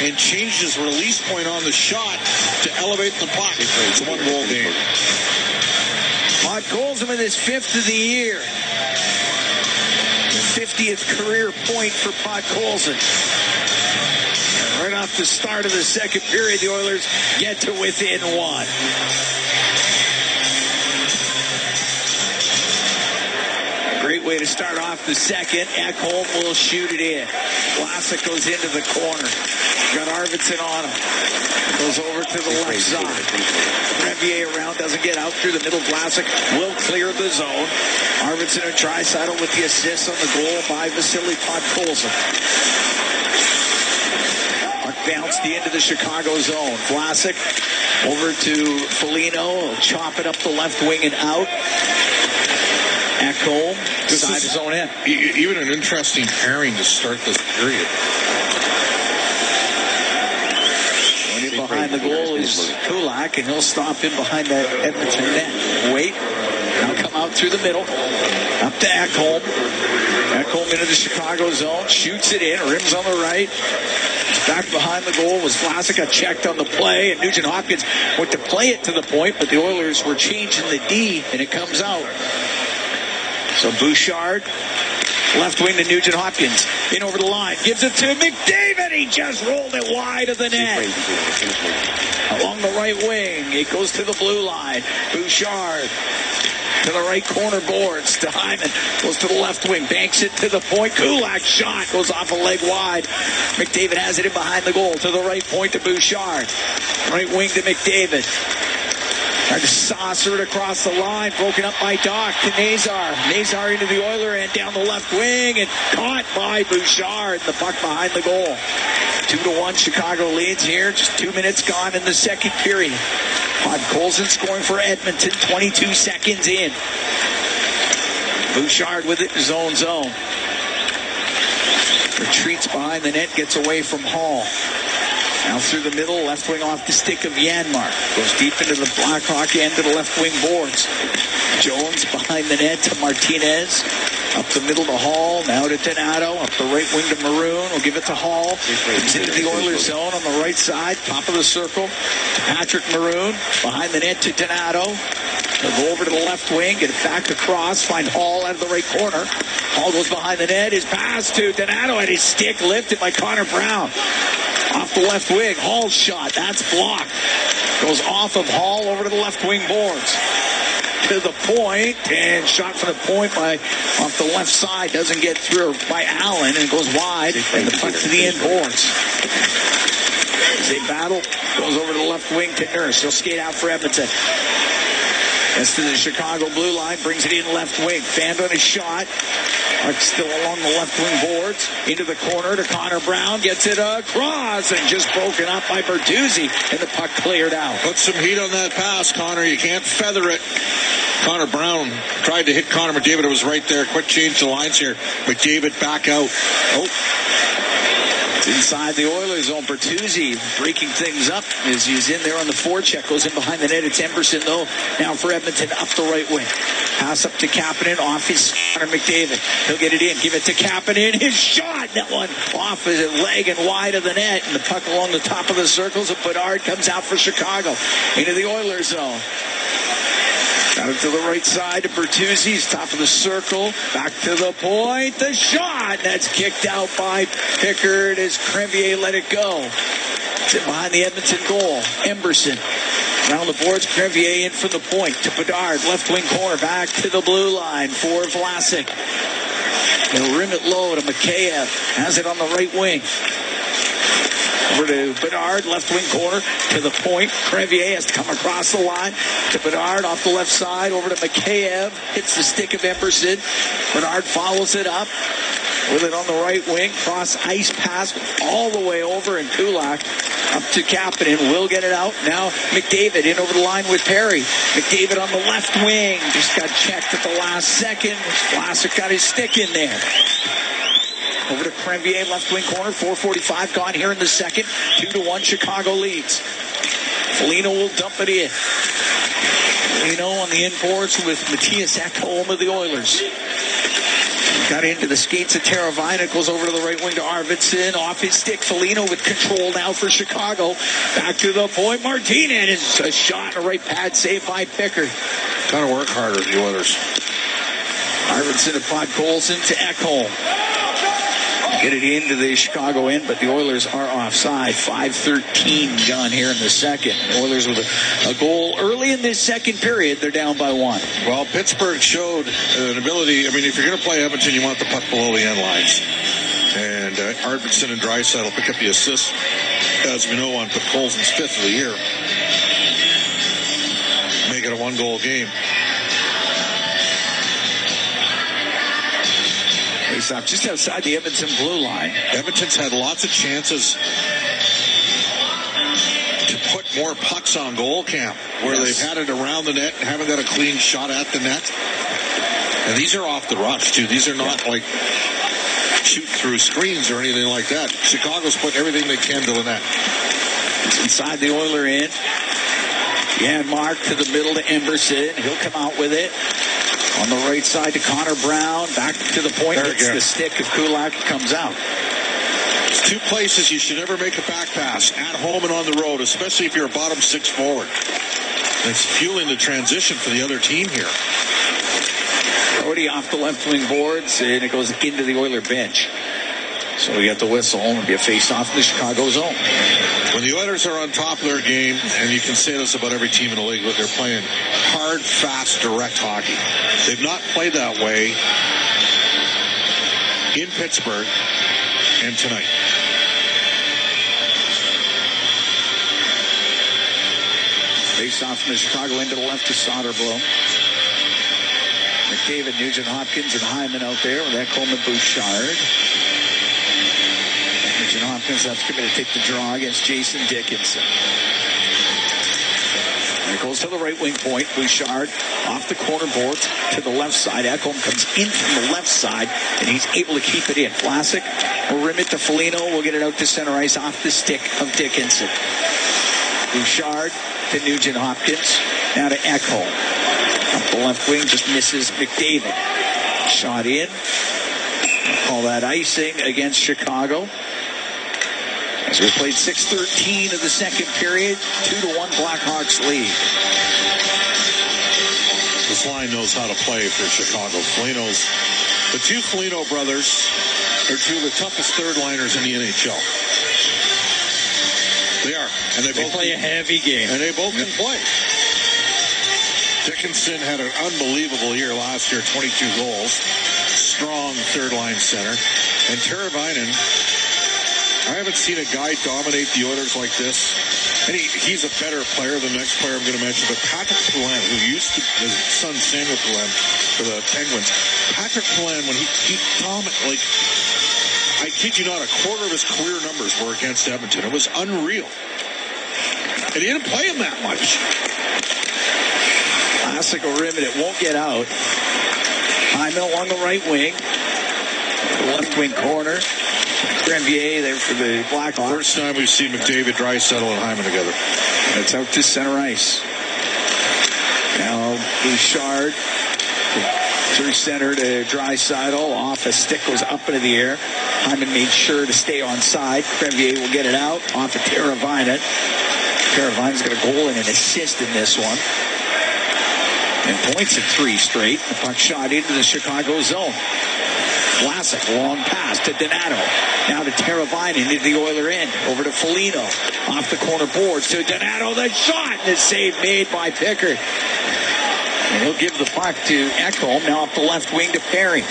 and changed his release point on the shot to elevate the puck. It's a one-goal game. Colson with his 5th of the year. 50th career point for Podkolzin. Right off the start of the second period, the Oilers get to within one. Great way to start off the second. Ekholm will shoot it in. Vlasic goes into the corner. Got Arvidsson on him. Goes over to the left side. Crevier around, doesn't get out through the middle. Vlasic will clear the zone. Arvidsson and Draisaitl with the assist on the goal by Vasily Podkolzin. Puck bounced the end of the Chicago zone. Vlasic over to Foligno. He'll chop it up the left wing and out. Ekholm beside his own end. Even an interesting pairing to start this period. Going in behind the goal is Kulak, and he'll stop in behind that Edmonton net. Wait. Now come out through the middle. Up to Ekholm. Ekholm into the Chicago zone. Shoots it in. Rims on the right. Back behind the goal was Vlasic. Got checked on the play, and Nugent-Hopkins went to play it to the point, but the Oilers were changing the D, and it comes out. So Bouchard Left wing to Nugent Hopkins. In over the line. Gives it to McDavid. He just rolled it wide of the net. Along the right wing. It goes to the blue line. Bouchard to the right corner boards. To Hyman. Goes to the left wing. Banks it to the point. Kulak shot. Goes off a leg wide. McDavid has it in behind the goal. To the right point to Bouchard. Right wing to McDavid. Tried to saucer it across the line. Broken up by Doc to Nazar. Nazar into the Oiler end down the left wing. And caught by Bouchard. The puck behind the goal. 2-1 Chicago leads here. Just 2 minutes gone in the second period. Colson scoring for Edmonton. 22 seconds in. Bouchard with it. Zone. Retreats behind the net. Gets away from Hall. Now through the middle, left wing off the stick of Janmark. Goes deep into the Blackhawk end to the left wing boards. Jones behind the net to Martinez. Up the middle to Hall. Now to Donato. Up the right wing to Maroon. We'll give it to Hall. Comes into the Oilers zone on the right side. Top of the circle. Patrick Maroon. Behind the net to Donato. They'll go over to the left wing. Get it back across. Find Hall out of the right corner. Hall goes behind the net. His pass to Donato at his stick. Lifted by Connor Brown. Off the left wing, Hall's shot. That's blocked. Goes off of Hall over to the left wing boards. To the point, and shot from the point by off the left side. Doesn't get through by Allen, and goes wide. And the puck to the end boards. As they battle, goes over to the left wing to Nurse. He'll skate out for Edmonton. Gets to the Chicago blue line, brings it in left wing. Fanned on his shot. Still along the left wing boards. Into the corner to Connor Brown. Gets it across and just broken up by Bertuzzi. And the puck cleared out. Put some heat on that pass, Connor. You can't feather it. Connor Brown tried to hit Connor McDavid. It was right there. Quick change the lines here. McDavid back out. Inside the Oilers zone, Bertuzzi breaking things up as he's in there on the forecheck. Goes in behind the net. It's Emberson, though, now for Edmonton up the right wing. Pass up to Kapanen, off his Connor McDavid. He'll get it in. Give it to Kapanen. His shot. That one off his leg and wide of the net. And the puck along the top of the circles. And Bedard comes out for Chicago. Into the Oilers zone. Got it to the right side to Bertuzzi's top of the circle. Back to the point. The shot. That's kicked out by Pickard as Crevier let it go. It's in behind the Edmonton goal. Emberson. Around the boards, Crevier in from the point to Bedard. Left wing corner. Back to the blue line for Vlasic. They'll rim it low to Mikheyev. Has it on the right wing. Over to Bedard, left wing corner, to the point. Crevier has to come across the line. To Bedard, off the left side, over to Mikheyev. Hits the stick of Emberson. Bedard follows it up. With it on the right wing. Cross ice pass all the way over. And Kulak up to Kapanen. Will get it out. Now McDavid in over the line with Perry. McDavid on the left wing. Just got checked at the last second. Vlasic got his stick in there. Over to Crevier, left wing corner. 4:45 gone here in the second. 2-1 Chicago leads. Foligno will dump it in. Foligno on the inboards with Matthias Ekholm of the Oilers. Got into the skates of Teravainen. Goes over to the right wing to Arvidsson. Off his stick. Foligno with control now for Chicago. Back to the point. Martinez. A shot and a right pad save by Pickard. Gotta work harder, the Oilers. Arvidsson to Podkolzin to Ekholm. Get it into the Chicago end, but the Oilers are offside. 5:13 gone here in the second. The Oilers with a goal early in this second period. They're down by 1. Well, Pittsburgh showed an ability. I mean, if you're going to play Edmonton, you want the puck below the end lines. And Arvidsson and Draisaitl pick up the assist, as we know, on Podkolzin's 5th of the year. Make it a 1-goal game. Face-off just outside the Edmonton blue line. Edmonton's had lots of chances to put more pucks on goal, Cam, where they've had it around the net and haven't got a clean shot at the net. And these are off the rush, too. These are not like shoot through screens or anything like that. Chicago's put everything they can to the net. It's inside the Oiler end. Janmark to the middle to Emberson. He'll come out with it. On the right side to Connor Brown. Back to the point. Hits the stick of Kulak. Comes out. It's two places you should never make a back pass. At home and on the road, especially if you're a bottom 6 forward. And it's fueling the transition for the other team here. Already off the left wing boards, and it goes into the Oiler bench. So we got the whistle, and it'll be a face-off in the Chicago zone. When the Oilers are on top of their game, and you can say this about every team in the league, but they're playing hard, fast, direct hockey. They've not played that way in Pittsburgh and tonight. Face-off from the Chicago end to the left to Soderblom. McDavid, Nugent Hopkins, and Hyman out there with that Coleman Bouchard. Nugent Hopkins, that's going to take the draw against Jason Dickinson. And it goes to the right wing point. Bouchard off the corner boards to the left side. Ekholm comes in from the left side, and he's able to keep it in. Vlasic will rim it to Foligno. We'll get it out to center ice off the stick of Dickinson. Bouchard to Nugent Hopkins. Now to Ekholm. Up the left wing, just misses McDavid. Shot in. I'll call that icing against Chicago. As we played 6:13 of the second period, 2-1 Blackhawks lead. This line knows how to play for Chicago. The two Foligno brothers are two of the toughest third liners in the NHL. They are. And they both play a heavy game. And they both can play. Dickinson had an unbelievable year last year, 22 goals. Strong third-line center. And Teravainen, I haven't seen a guy dominate the Oilers like this. And he's a better player than the next player I'm going to mention. But Patrick Poulin, who used to, his son Samuel Poulin, for the Penguins. Patrick Poulin, when he dominated, like, I kid you not, a quarter of his career numbers were against Edmonton. It was unreal. And he didn't play him that much. Classical rim, and it won't get out. Hyman along the right wing. The left wing corner. Granvier there for the Blackhawks. First time we've seen McDavid, Draisaitl, and Hyman together. It's out to center ice. Now Bouchard through center to Draisaitl. Off a stick, goes up into the air. Hyman made sure to stay on side. Granvier will get it out. Off of Teravainen. Teravainen's got a goal and an assist in this one. And points at 3 straight. The puck shot into the Chicago zone. Vlasic, long pass to Donato. Now to Teravainen into the Oiler end. Over to Foligno. Off the corner boards to Donato. The shot and the save made by Pickard. And he'll give the puck to Ekholm. Now up the left wing to Perry.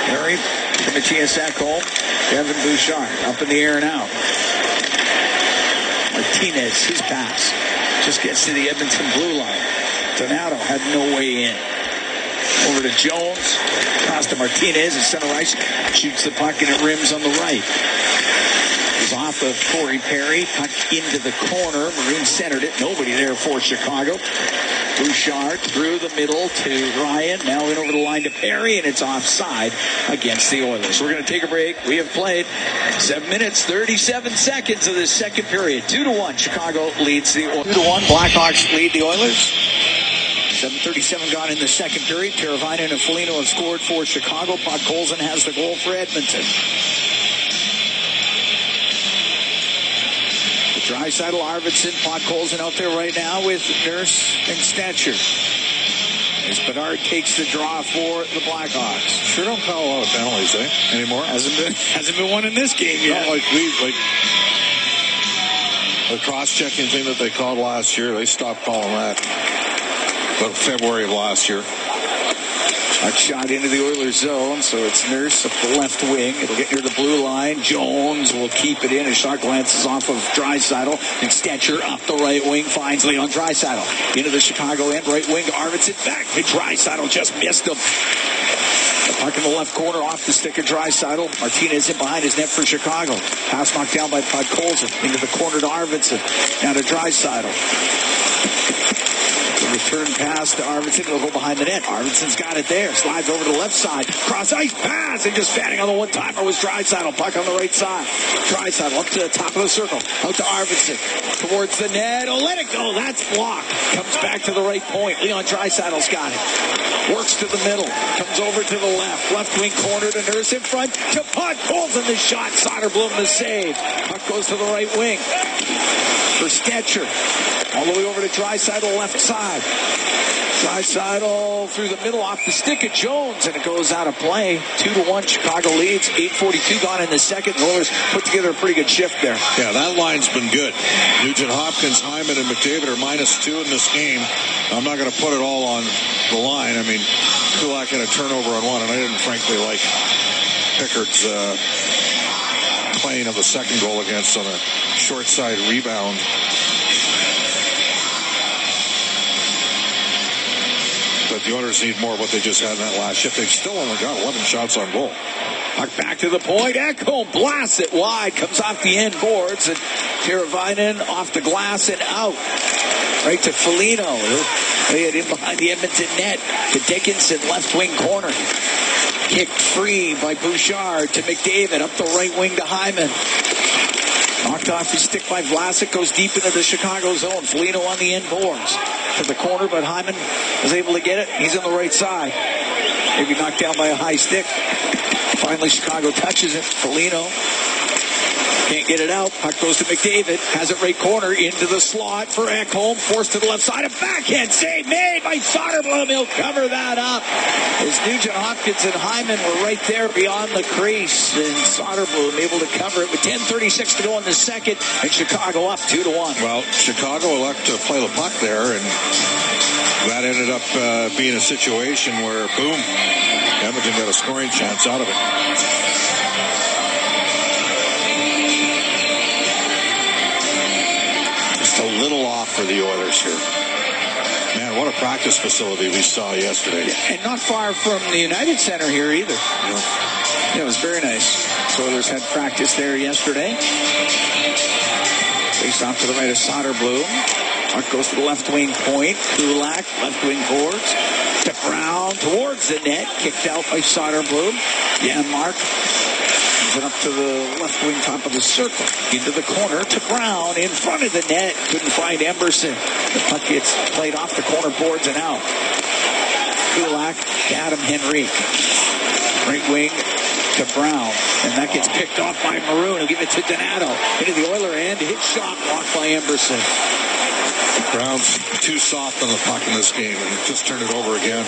Perry to Matthias Ekholm. Kevin Bouchard up in the air and out. Martinez, his pass. Just gets to the Edmonton blue line. Donato had no way in. Over to Jones. Cross to Martinez at center ice. Shoots the puck and it rims on the right. It's off of Corey Perry. Puck into the corner. Maroon centered it. Nobody there for Chicago. Bouchard through the middle to Ryan. Now in over the line to Perry, and it's offside against the Oilers. We're going to take a break. We have played 7 minutes, 37 seconds of this second period. 2-1. Chicago leads the Oilers. 2-1. Blackhawks lead the Oilers. 7:37 gone in the second period. Teravainen and Foligno have scored for Chicago. Podkolzin has the goal for Edmonton. Draisaitl, Arvidsson, Podkolzin out there right now with Nurse and Stetcher. As Bedard takes the draw for the Blackhawks. Sure don't call a lot of penalties, anymore. Hasn't been one in this game yet. Not like the cross-checking thing that they called last year. They stopped calling that. But February of last year. A shot into the Oilers zone, so it's Nurse up the left wing. It'll get near the blue line. Jones will keep it in. A shot glances off of Draisaitl. And Stetcher up the right wing finds Leon Draisaitl. Into the Chicago end, right wing to Arvidsson. Back to Draisaitl, just missed him. The puck in the left corner off the stick of Draisaitl. Martinez in behind his net for Chicago. Pass knocked down by Podkolzin. Into the corner to Arvidsson. Now to Draisaitl. Return pass to Arvidsson. He'll go behind the net. Arvidsson's got it there. Slides over to the left side. Cross ice pass. And just standing on the one-timer was Draisaitl. Puck on the right side. Draisaitl up to the top of the circle. Out to Arvidsson. Towards the net. Oh, let it go. That's blocked. Comes back to the right point. Leon Draisaitl's got it. Works to the middle. Comes over to the left. Left wing corner to Nurse in front. To Podkolzin the shot. Soderblom the save. Puck goes to the right wing. For Stetcher. All the way over to Draisaitl, left side. Draisaitl through the middle off the stick of Jones, and it goes out of play. 2-1, Chicago leads. 8:42 gone in the second. The Oilers put together a pretty good shift there. Yeah, that line's been good. Nugent Hopkins, Hyman, and McDavid are -2 in this game. I'm not going to put it all on the line. I mean, Kulak had a turnover on one, and I didn't frankly like Pickard's playing of the second goal against on a short side rebound. But the Oilers need more of what they just had in that last shift. They've still only got 11 shots on goal. Puck back to the point. Ekholm blasts it wide. Comes off the end boards. And Teravainen off the glass and out. Right to Foligno. They had him behind the Edmonton net. To Dickinson, left wing corner. Kicked free by Bouchard to McDavid. Up the right wing to Hyman. Knocked off his stick by Vlasic. Goes deep into the Chicago zone. Foligno on the end boards. To the corner, but Hyman was able to get it. He's on the right side. Maybe knocked down by a high stick. Finally, Chicago touches it. Foligno can't get it out. Puck goes to McDavid. Has it right corner into the slot for Ekholm. Forced to the left side. A backhand save made by Soderblom. He'll cover that up. As Nugent Hopkins and Hyman were right there beyond the crease. And Soderblom able to cover it with 10:36 to go in the second. And Chicago up 2-1. Well, Chicago elect to play the puck there, and that ended up being a situation where, boom, Edmonton got a scoring chance out of it. Just a little off for the Oilers here. Man, what a practice facility we saw yesterday. Yeah, and not far from the United Center here either. Yeah, it was very nice. So Oilers had practice there yesterday. Face off to the right of Soderblom. Puck goes to the left wing point. Kulak, left wing boards. To Brown towards the net. Kicked out by Soderblom. Janmark. It up to the left wing top of the circle. Into the corner to Brown. In front of the net. Couldn't find Emberson. The puck gets played off the corner boards and out. Kulak to Adam Henrique. Right wing to Brown. And that gets picked off by Maroon. He'll give it to Donato. Into the Oiler end. Hit shot blocked by Emberson. Brown's too soft on the puck in this game, and just turned it over again.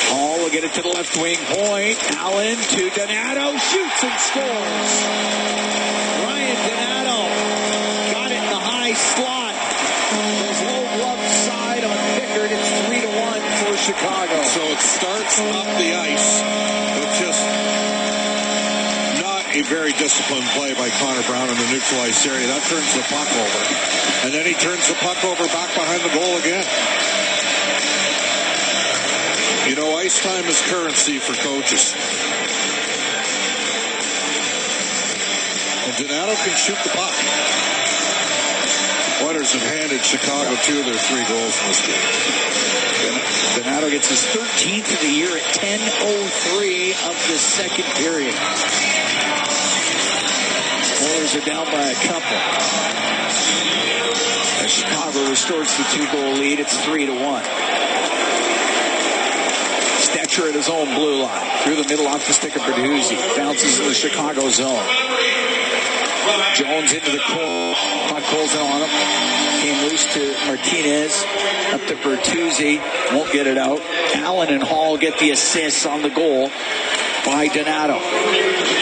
Hall will get it to the left wing point. Allen to Donato. Shoots and scores. Ryan Donato got it in the high slot. Goes low glove side on Pickard. It's 3-1 for Chicago. So it starts up the ice with just not a very disciplined play by Connor Brown in the neutralized area. That turns the puck over. And then he turns the puck over back behind the goal again. You know, ice time is currency for coaches. And Donato can shoot the puck. Oilers have handed Chicago 2 of their 3 goals in this game. Donato gets his 13th of the year at 10:03 of the second period. Oilers are down by a couple. As Chicago restores the 2-goal lead, it's 3-1. Stetcher at his own blue line. Through the middle off the stick of Bertuzzi. Bounces in the Chicago zone. Jones into the corner. Puck pulls it on him. Came loose to Martinez. Up to Bertuzzi. Won't get it out. Allen and Hall get the assists on the goal by Donato.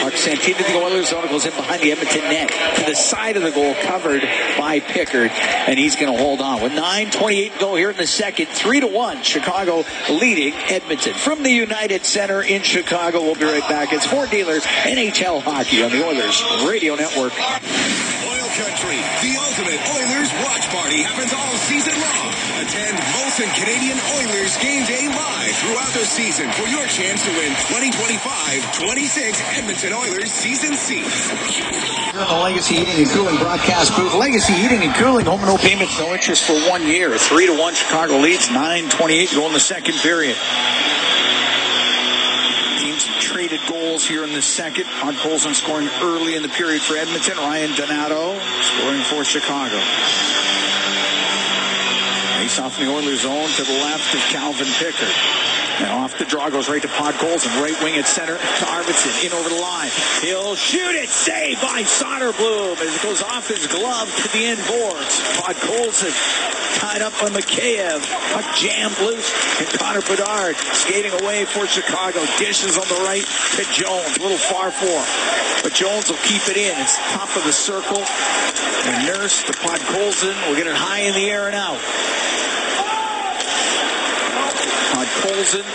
Puck sent into the Oilers zone. Goes in behind the Edmonton net. To the side of the goal, covered by Pickard. And he's going to hold on. With 9:28 to go here in the second. 3-1. Chicago leading Edmonton. From the United Center in Chicago, we'll be right back. It's Ford Dealers NHL Hockey on the Oilers Radio Network. Oil Country, the ultimate Oilers watch party happens all season long. Attend Molson Canadian Oilers game day live throughout the season for your chance to win 2025-26 Edmonton Oilers season seats. Here in the Legacy Heating and Cooling broadcast booth. Legacy Heating and Cooling, home and no payments, no interest for 1 year. 3-1 Chicago leads, 9:28 to go in the second period. Teams traded goals here in the second. Odd Colson scoring early in the period for Edmonton. Ryan Donato scoring for Chicago. Face off in the Oilers zone to the left of Calvin Pickard. And off the draw goes right to Podkolzin. Right wing at center to Arvidsson. In over the line. He'll shoot it. Saved by Soderblom as it goes off his glove to the end boards. Podkolzin tied up by Mikheyev. Puck jammed loose. And Connor Bedard skating away for Chicago. Dishes on the right to Jones. A little far for him. But Jones will keep it in. It's top of the circle. And Nurse to Podkolzin will get it high in the air and out. Podkolzin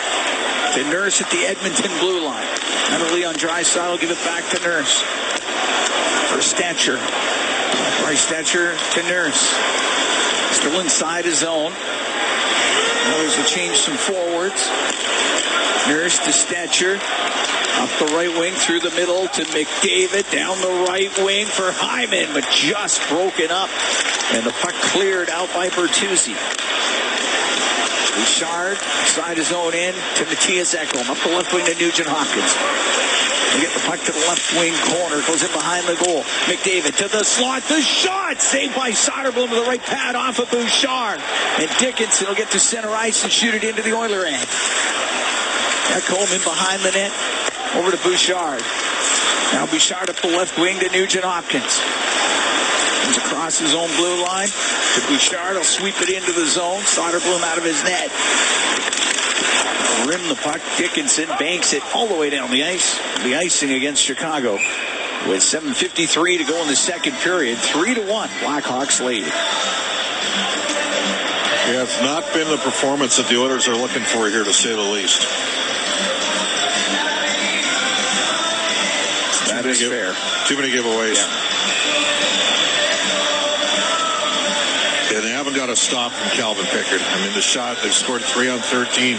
to Nurse at the Edmonton blue line. Now Leon Draisaitl will give it back to Nurse. For Stetcher. Bryce Stetcher to Nurse. Still inside his zone. Oilers will change some forwards. Nurse to Stetcher. Up the right wing through the middle to McDavid. Down the right wing for Hyman, but just broken up. And the puck cleared out by Bertuzzi. Bouchard inside his own end to Matthias Ekholm. Up the left wing to Nugent Hopkins. They get the puck to the left wing corner. Goes in behind the goal. McDavid to the slot. The shot saved by Soderblom to the right pad off of Bouchard. And Dickinson will get to center ice and shoot it into the Oiler end. Ekholm in behind the net. Over to Bouchard. Now Bouchard up the left wing to Nugent Hopkins. Comes across his own blue line to Bouchard. He'll sweep it into the zone. Soderblom out of his net. Rim the puck. Dickinson banks it all the way down the ice. The icing against Chicago with 7:53 to go in the second period. 3-1. Blackhawks lead. It has not been the performance that the Oilers are looking for here, to say the least. That is fair. Too many giveaways. Yeah. And they haven't got a stop from Calvin Pickard. I mean, the shot, they've scored 3 on 13.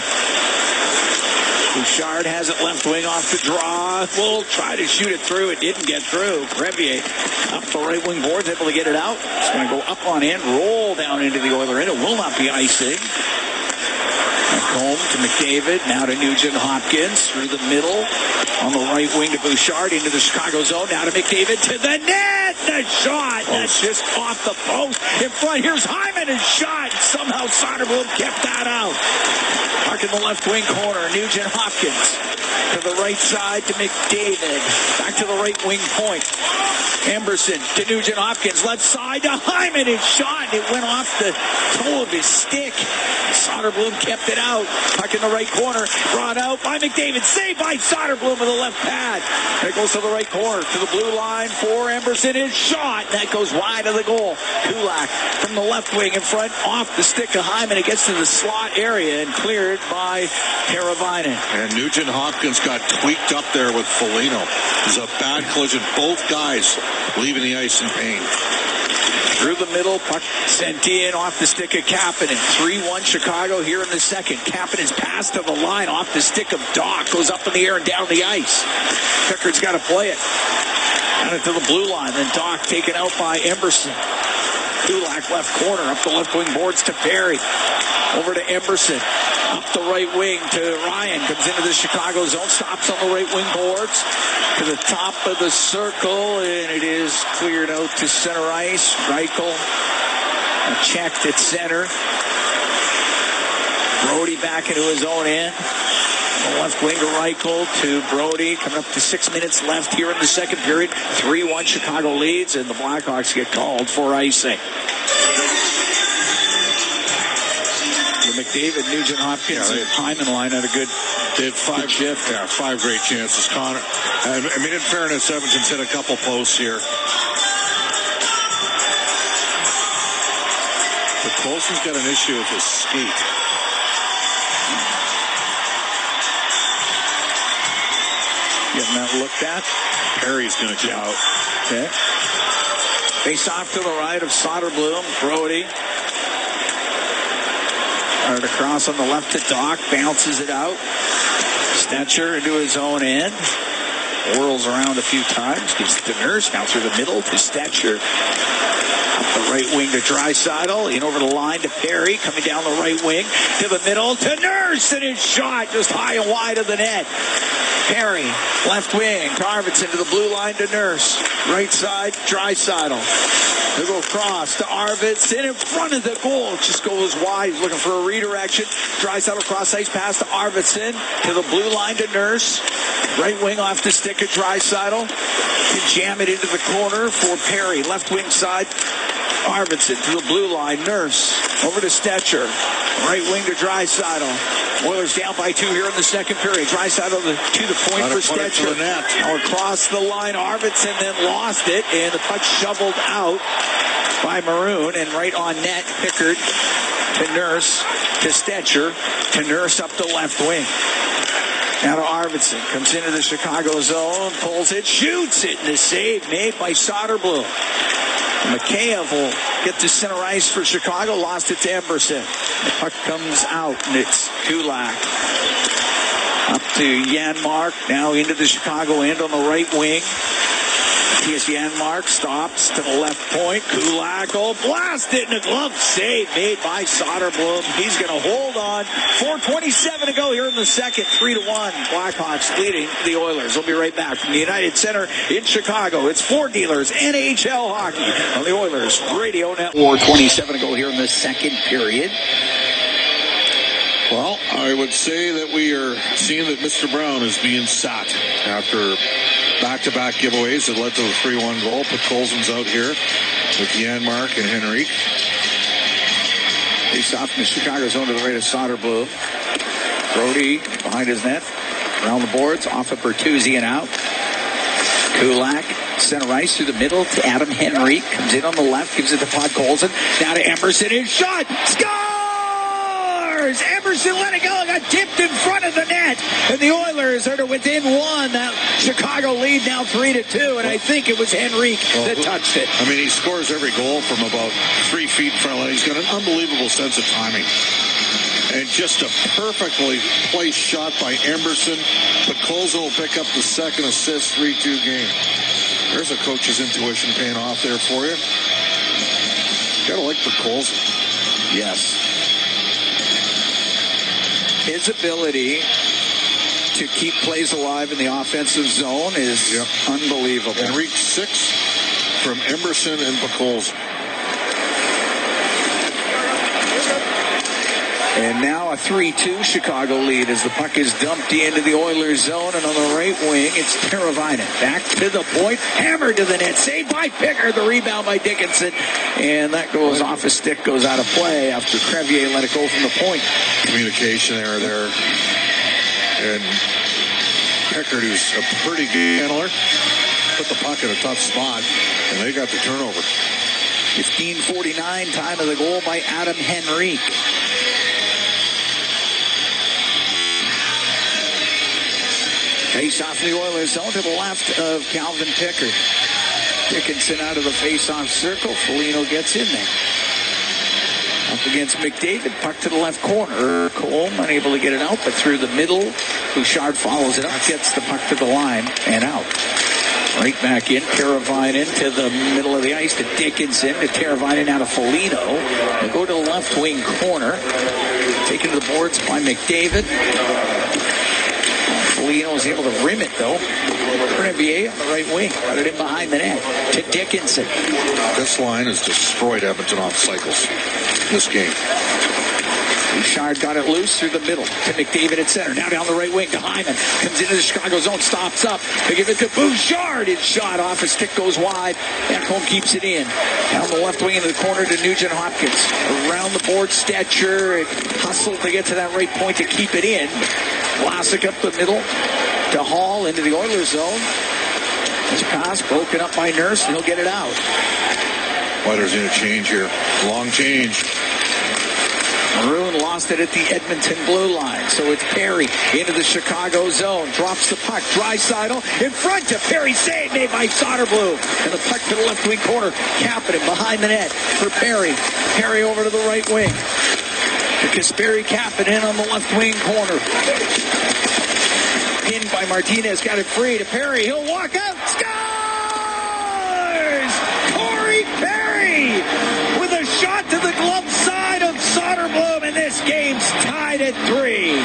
Bouchard has it left wing off the draw. Will try to shoot it through. It didn't get through. Crevier up the right wing boards, able to get it out. It's going to go up on end, roll down into the Oiler end. It will not be icing. Home to McDavid, now to Nugent Hopkins through the middle on the right wing to Bouchard into the Chicago zone. Now to McDavid to the net. The shot that's just off the post in front. Here's Hyman and shot. Somehow Soderblom kept that out. Puck in the left wing corner. Nugent Hopkins to the right side to McDavid. Back to the right wing point. Emberson to Nugent Hopkins. Left side to Hyman and shot. It went off the toe of his stick. Soderblom kept it out. Puck in the right corner. Brought out by McDavid. Saved by Soderblom with the left pad. And it goes to the right corner. To the blue line for Emberson. His shot. That goes wide of the goal. Kulak from the left wing in front. Off the stick of Hyman. It gets to the slot area and cleared by Teravainen. And Nugent Hopkins got tweaked up there with Foligno. It was a bad collision. Both guys leaving the ice in pain. Through the middle, puck sent in off the stick of Kapanen. 3-1 Chicago here in the second. Kapanen's pass to the line off the stick of Doc. Goes up in the air and down the ice. Pickard's got to play it. Down it to the blue line. Then Doc taken out by Emberson. Kulak left corner. Up the left wing boards to Perry. Over to Emberson. Up the right wing to Ryan. Comes into the Chicago zone. Stops on the right wing boards. To the top of the circle. And it is cleared out to center ice. Reichel checked at center. Brody back into his own end. The left wing to Reichel to Brody. Coming up to 6 minutes left here in the second period. 3-1 Chicago leads. And the Blackhawks get called for icing. McDavid, Nugent Hopkins, and Hyman line had a good shift. Yeah, 5 great chances. Connor, I mean, in fairness, Edmonton's hit a couple posts here. But Colson's got an issue with his skate. Getting that looked at. Perry's going to come out. Okay. Face off to the right of Soderblom. Brody. Fired across on the left to Doc. Bounces it out. Stetcher into his own end. Whirls around a few times. Gives it to Nurse. Now through the middle to Stetcher. Up the right wing to Draisaitl. In over the line to Perry. Coming down the right wing to the middle to Nurse. And his shot just high and wide of the net. Perry, left wing. Arvidsson to the blue line to Nurse. Right side, Draisaitl. They go across to Arvidsson in front of the goal. Just goes wide. He's looking for a redirection. Draisaitl cross ice pass to Arvidsson. To the blue line to Nurse. Right wing off the stick of Draisaitl. Can jam it into the corner for Perry. Left wing side Arvidsson to the blue line. Nurse over to Stetcher. Right wing to Draisaitl. Oilers down by 2 here in the second period. Draisaitl to the point for Stetcher. Now across the line, Arvidsson then lost it, and the puck shoveled out by Maroon, and right on net, Pickard to Nurse to Stetcher to Nurse up the left wing. Now to Arvidsson. Comes into the Chicago zone, pulls it, shoots it, and the save made by Soderblom. Mikheyev will get to center ice for Chicago. Lost it to Emberson. The puck comes out, and it's Kulak. Up to Janmark. Now into the Chicago end on the right wing. Here's Janmark. Stops to the left point. Kulak will blast it, and a glove save made by Soderblom. He's going to hold on. 4:27 to go here in the second. 3-1. Blackhawks leading the Oilers. We'll be right back from the United Center in Chicago. It's Ford Dealers NHL Hockey on the Oilers Radio Network. 4:27 to go here in the second period. Well, I would say that we are seeing that Mr. Brown is being sat after back-to-back giveaways that led to the 3-1 goal. Put Colson's out here with Janmark and Henrique. Face off in the Chicago zone to the right of Soderblom. Brody behind his net. Around the boards. Off of Bertuzzi and out. Kulak. Center ice through the middle to Adam Henrique. Comes in on the left. Gives it to Pod Colson. Now to Emerson. His shot. Scores! Emerson let it go. Got tipped in front of the net. And the Oilers are to within one. That Chicago lead now 3-2. And I think it was Henrique that touched it. I mean, he scores every goal from about 3 feet in front of it. He's got an unbelievable sense of timing. And just a perfectly placed shot by Emerson. But Colson will pick up the second assist, 3-2 game. There's a coach's intuition paying off there for you. Gotta like the Colson. Yes. His ability to keep plays alive in the offensive zone is unbelievable. Henrique 6 from Emerson and Colson. And now a 3-2 Chicago lead as the puck is dumped into the Oilers zone. And on the right wing, it's Teravainen. Back to the point. Hammered to the net. Saved by Pickard. The rebound by Dickinson. And that goes off his stick. Goes out of play after Crevier let it go from the point. Communication error there. And Pickard, who's a pretty good handler, put the puck in a tough spot. And they got the turnover. 15:49. Time of the goal by Adam Henrique. Face-off in the Oilers zone to the left of Calvin Pickard. Dickinson out of the face-off circle. Foligno gets in there. Up against McDavid. Puck to the left corner. Cole unable to get it out, but through the middle. Bouchard follows it up. Gets the puck to the line and out. Right back in. Teravainen to the middle of the ice to Dickinson. To Teravainen out of Foligno. They go to the left wing corner. Taken to the boards by McDavid. Foligno was able to rim it, though. Crevier on the right wing. Got it in behind the net to Dickinson. This line has destroyed Edmonton off cycles this game. Bouchard got it loose through the middle to McDavid at center. Now down the right wing to Hyman. Comes into the Chicago zone. Stops up. They give it to Bouchard. His shot off. His stick goes wide. Ekholm keeps it in. Down the left wing into the corner to Nugent Hopkins. Around the board, Stetcher. Hustled to get to that right point to keep it in. Vlasic up the middle to Hall into the Oilers zone. His pass broken up by Nurse, and he'll get it out. Oilers in a change here. Long change. Maroon lost it at the Edmonton blue line. So it's Perry into the Chicago zone. Drops the puck. Draisaitl in front to Perry. Save made by Soderblom. And the puck to the left wing corner. Kapanen behind the net for Perry. Perry over to the right wing. Kasperi Kapanen on the left wing corner. Pinned by Martinez. Got it free to Perry. He'll walk out. Scores! Corey Perry with a shot to the glove side of Soderblom. And this game's tied at 3.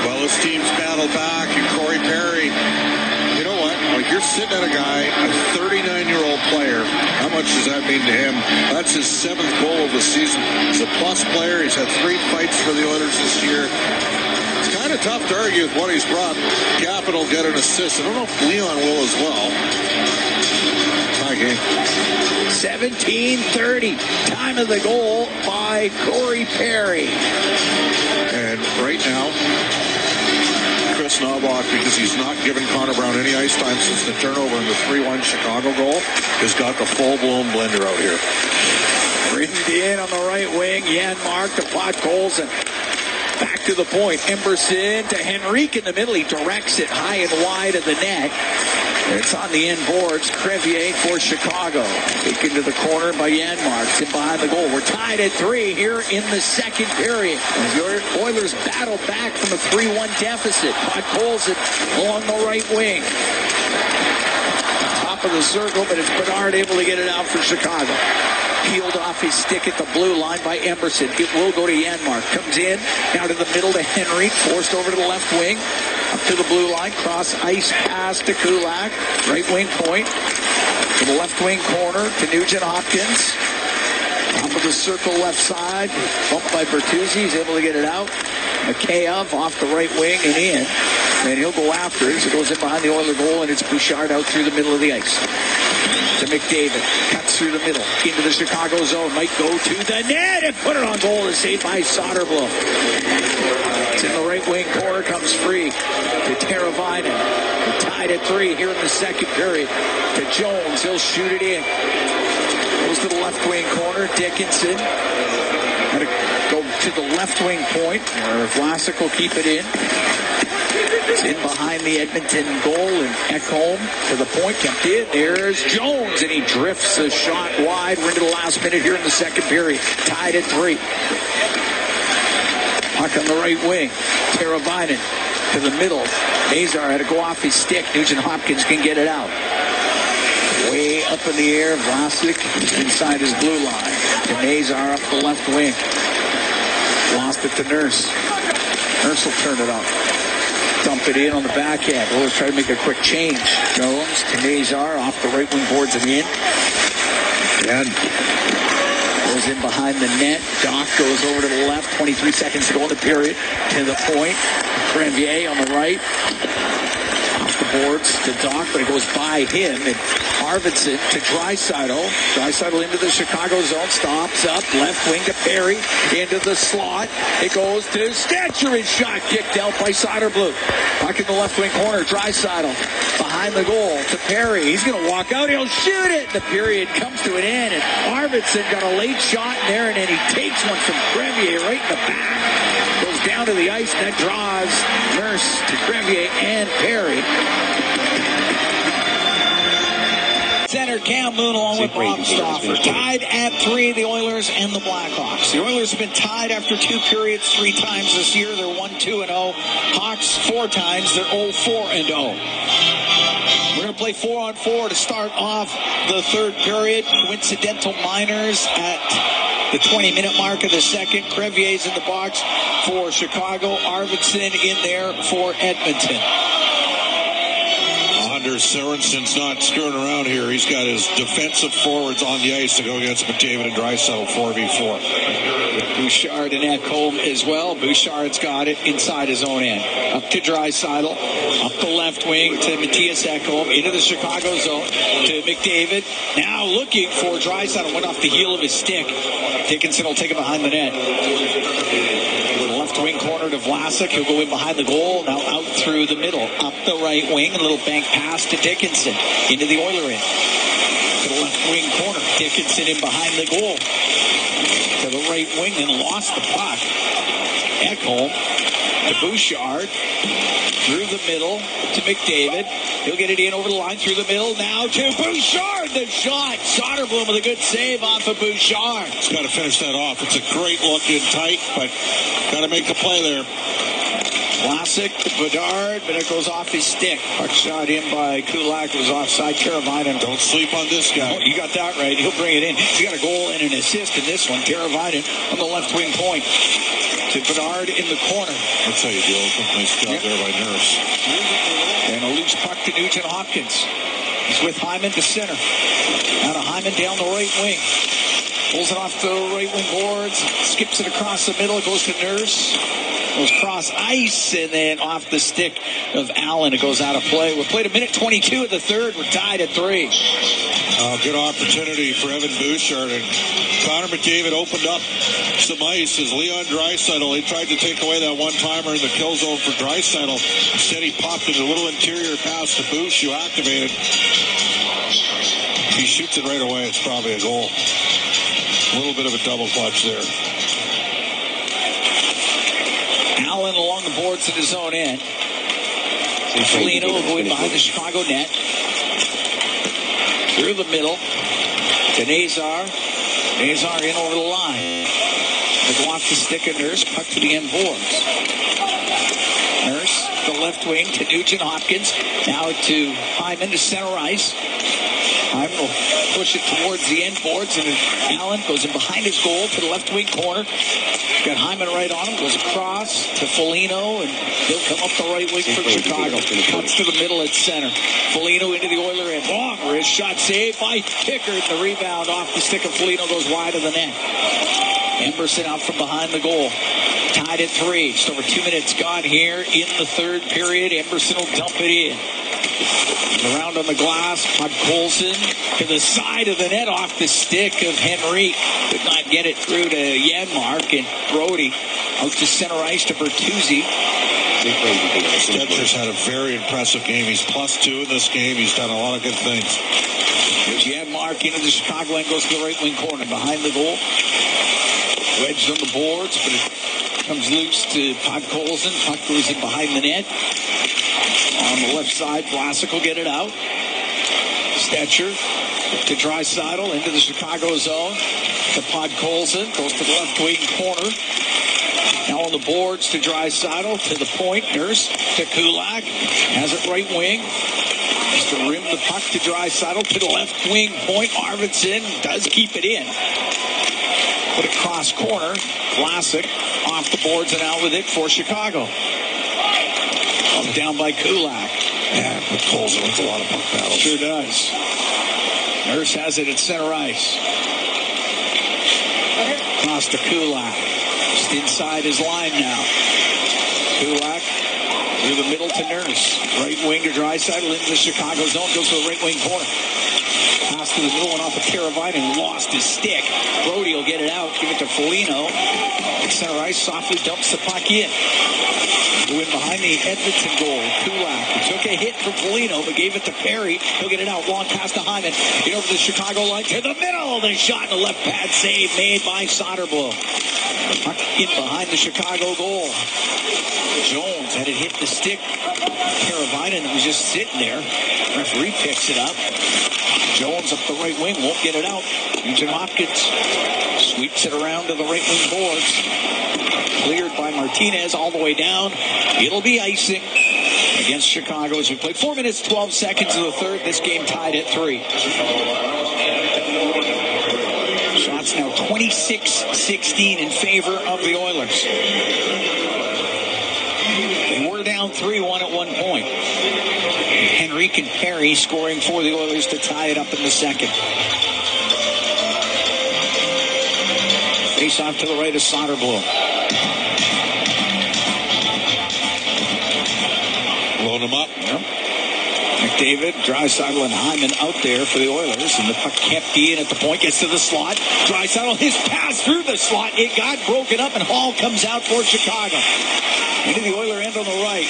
Well, this team's battled back. And Corey Perry, you know what? Like, you're sitting at a guy, a 39-year-old player. How much does that mean to him? That's his 7th goal of the season. He's a plus player. He's had 3 fights for the Oilers this year. It's kind of tough to argue with what he's brought. Kapanen will get an assist. I don't know if Leon will as well. game. 17:30. Time of the goal by Corey Perry. And right now, Chris Knobloch, because he's not given Connor Brown any ice time since the turnover in the 3-1 Chicago goal, has got the full-blown blender out here. Rimmed in on the right wing. Janmark to Podkolzin. Back to the point. Emberson to Henrique in the middle. He directs it high and wide of the net. It's on the end boards. Crevier for Chicago. Taken to the corner by Janmark. It's in behind the goal. We're tied at 3 here in the second period. Your Oilers battle back from a 3-1 deficit. Podkolzin along the right wing. Top of the circle, but it's Bedard able to get it out for Chicago. Peeled off his stick at the blue line by Emberson. It will go to Janmark. Comes in, now to the middle to Henrique. Forced over to the left wing. Up to the blue line. Cross ice pass to Kulak. Right wing point. To the left wing corner to Nugent Hopkins. Top of the circle left side. Bumped by Bertuzzi. He's able to get it out. Mikheyev off the right wing and in. And he'll go after it. So it goes in behind the Oiler goal, and it's Bouchard out through the middle of the ice. To McDavid. Cuts through the middle. Into the Chicago zone. Might go to the net and put it on goal. Is saved by Soderblom. It's in the right wing corner. Comes free to Teravainen. We're tied at 3 here in the second period. To Jones. He'll shoot it in. Goes to the left wing corner. Dickinson. Got to go to the left wing point where Vlasic will keep it in. It's in behind the Edmonton goal, and Ekholm to the point, kept in. There's Jones, and he drifts a shot wide. We're into the last minute here in the second period. Tied at 3. Puck on the right wing. Teravainen to the middle. Mazar had to go off his stick. Nugent Hopkins can get it out. Way up in the air. Vlasic inside his blue line. To Mazar up the left wing. Lost it to Nurse. Nurse will turn it up. Dump it in on the backhand. We'll try to make a quick change. Jones to Nazar off the right wing boards and in. And goes in behind the net. Doc goes over to the left. 23 seconds to go in the period. To the point. Crevier on the right. Off the boards to Doc, but it goes by him. And Arvidsson to Draisaitl. Draisaitl into the Chicago zone. Stops up. Left wing to Perry. Into the slot. It goes to Stetcher. And shot kicked out by Soderblom. Puck in the left wing corner. Draisaitl behind the goal to Perry. He's going to walk out. He'll shoot it. The period comes to an end. And Arvidsson got a late shot in there. And then he takes one from Crevier right in the back. Goes down to the ice. And that draws Nurse to Crevier and Perry. Center Cam Moon along with Bob Stauffer. Tied at 3, the Oilers and the Blackhawks. The Oilers have been tied after 2 periods 3 times this year. They're 1-2-0. Hawks 4 times. They're 0-4-0. We're going to play 4-on-4 to start off the third period. Coincidental minors at the 20-minute mark of the second. Crevier's in the box for Chicago. Arvidsson in there for Edmonton. Anders Sorensen's not screwing around here. He's got his defensive forwards on the ice to go against McDavid and Draisaitl 4v4. Bouchard and Ekholm as well. Bouchard's got it inside his own end. Up to Draisaitl. Up the left wing to Matthias Ekholm. Into the Chicago zone to McDavid. Now looking for Draisaitl. Went off the heel of his stick. Dickinson will take it behind the net. Left wing corner to Vlasic. He'll go in behind the goal. Now out through the middle. Up the right wing. A little bank pass to Dickinson. Into the Oiler end. To the left wing corner. Dickinson in behind the goal. To the right wing and lost the puck. Ekholm to Bouchard. Through the middle to McDavid. He'll get it in over the line through the middle. Now to Bouchard. The shot. Soderblom with a good save off of Bouchard. He's got to finish that off. It's a great look in tight, but got to make the play there. Vlasic to Bedard, but it goes off his stick. Puck shot in by Kulak. It was offside. Teravainen. Don't sleep on this guy. Oh, you got that right. He'll bring it in. He's got a goal and an assist in this one. Teravainen on the left wing point. To Bedard in the corner. That's how you do it. Nice job there by Nurse. And a loose puck to Nugent Hopkins. He's with Hyman to center. Now to Hyman down the right wing. Pulls it off the right wing boards. Skips it across the middle. It goes to Nurse. Goes cross ice and then off the stick of Allen. It goes out of play. We've played a minute 22 of the third. We're tied at 3. Good opportunity for Evan Bouchard. And Connor McDavid opened up some ice as Leon Draisaitl. He tried to take away that one-timer in the kill zone for Draisaitl. Instead, he popped it a little interior pass to Bouch, who activated. If he shoots it right away, it's probably a goal. A little bit of a double clutch there. Allen along the boards at his own end. Foligno going behind the Chicago net. Through the middle to Nazar. Nazar in over the line. They go off the stick of Nurse. Puck to the end boards. Nurse, the left wing to Nugent Hopkins. Now to Hyman to center ice. Hyman will push it towards the end boards, and Allen goes in behind his goal to the left wing corner. Got Hyman right on him, goes across to Foligno, and he'll come up the right wing for Chicago. Cuts to the middle at center. Foligno into the Oiler end. Long wrist shot saved by Pickard. The rebound off the stick of Foligno goes wide of the net. Emberson out from behind the goal. Tied at 3. Just over 2 minutes gone here in the third period. Emberson will dump it in. Around on the glass, Podkolzin to the side of the net off the stick of Henry. Could not get it through to Janmark, and Brody out to center ice to Bertuzzi. Stetcher's had a very impressive game. He's +2 in this game. He's done a lot of good things. Here's Janmark into the Chicago end, goes to the right wing corner behind the goal. Wedged on the boards, but it comes loose to Podkolzin. Puck goes in behind the net. On the left side, Vlasic will get it out. Stetcher to Draisaitl into the Chicago zone. To Podkolzin, goes to the left wing corner. Now on the boards to Draisaitl, to the point. Nurse to Kulak. Has it right wing. Just to rim the puck to Draisaitl to the left wing point. Arvidsson does keep it in. Put it cross corner. Vlasic off the boards and out with it for Chicago. Down by Kulak. Yeah, but Colson wins a lot of puck battles. Sure does. Nurse has it at center ice. Cross to Kulak. Just inside his line now. Kulak through the middle to Nurse. Right wing to Draisaitl into the Chicago zone. Goes to the right wing corner. Pass to the middle and off of Teravainen. Lost his stick. Brody will get it out. Give it to Foligno. At center ice, softly dumps the puck in. Win behind the Edmonton goal. Kulak took a hit from Foligno, but gave it to Perry. He'll get it out. Long pass to Hyman. Get over the Chicago line to the middle. The shot in the left pad save made by Soderblom. Puck in behind the Chicago goal. Jones had it hit the stick. Teravainen was just sitting there. Referee picks it up. Jones up the right wing. Won't get it out. Nugent Hopkins sweeps it around to the right wing boards. Cleared by Martinez all the way down. It'll be icing against Chicago as we play 4 minutes, 12 seconds of the third. This game tied at 3. Shots now 26-16 in favor of the Oilers. They were down 3-1 at one point. Henrique and Perry scoring for the Oilers to tie it up in the second. Face off to the right of Soderblom. Load him up. Yep. McDavid, Draisaitl, and Hyman out there for the Oilers, and the puck kept in at the point, gets to the slot. Draisaitl, his pass through the slot. It got broken up, and Hall comes out for Chicago. Into the Oiler end on the right.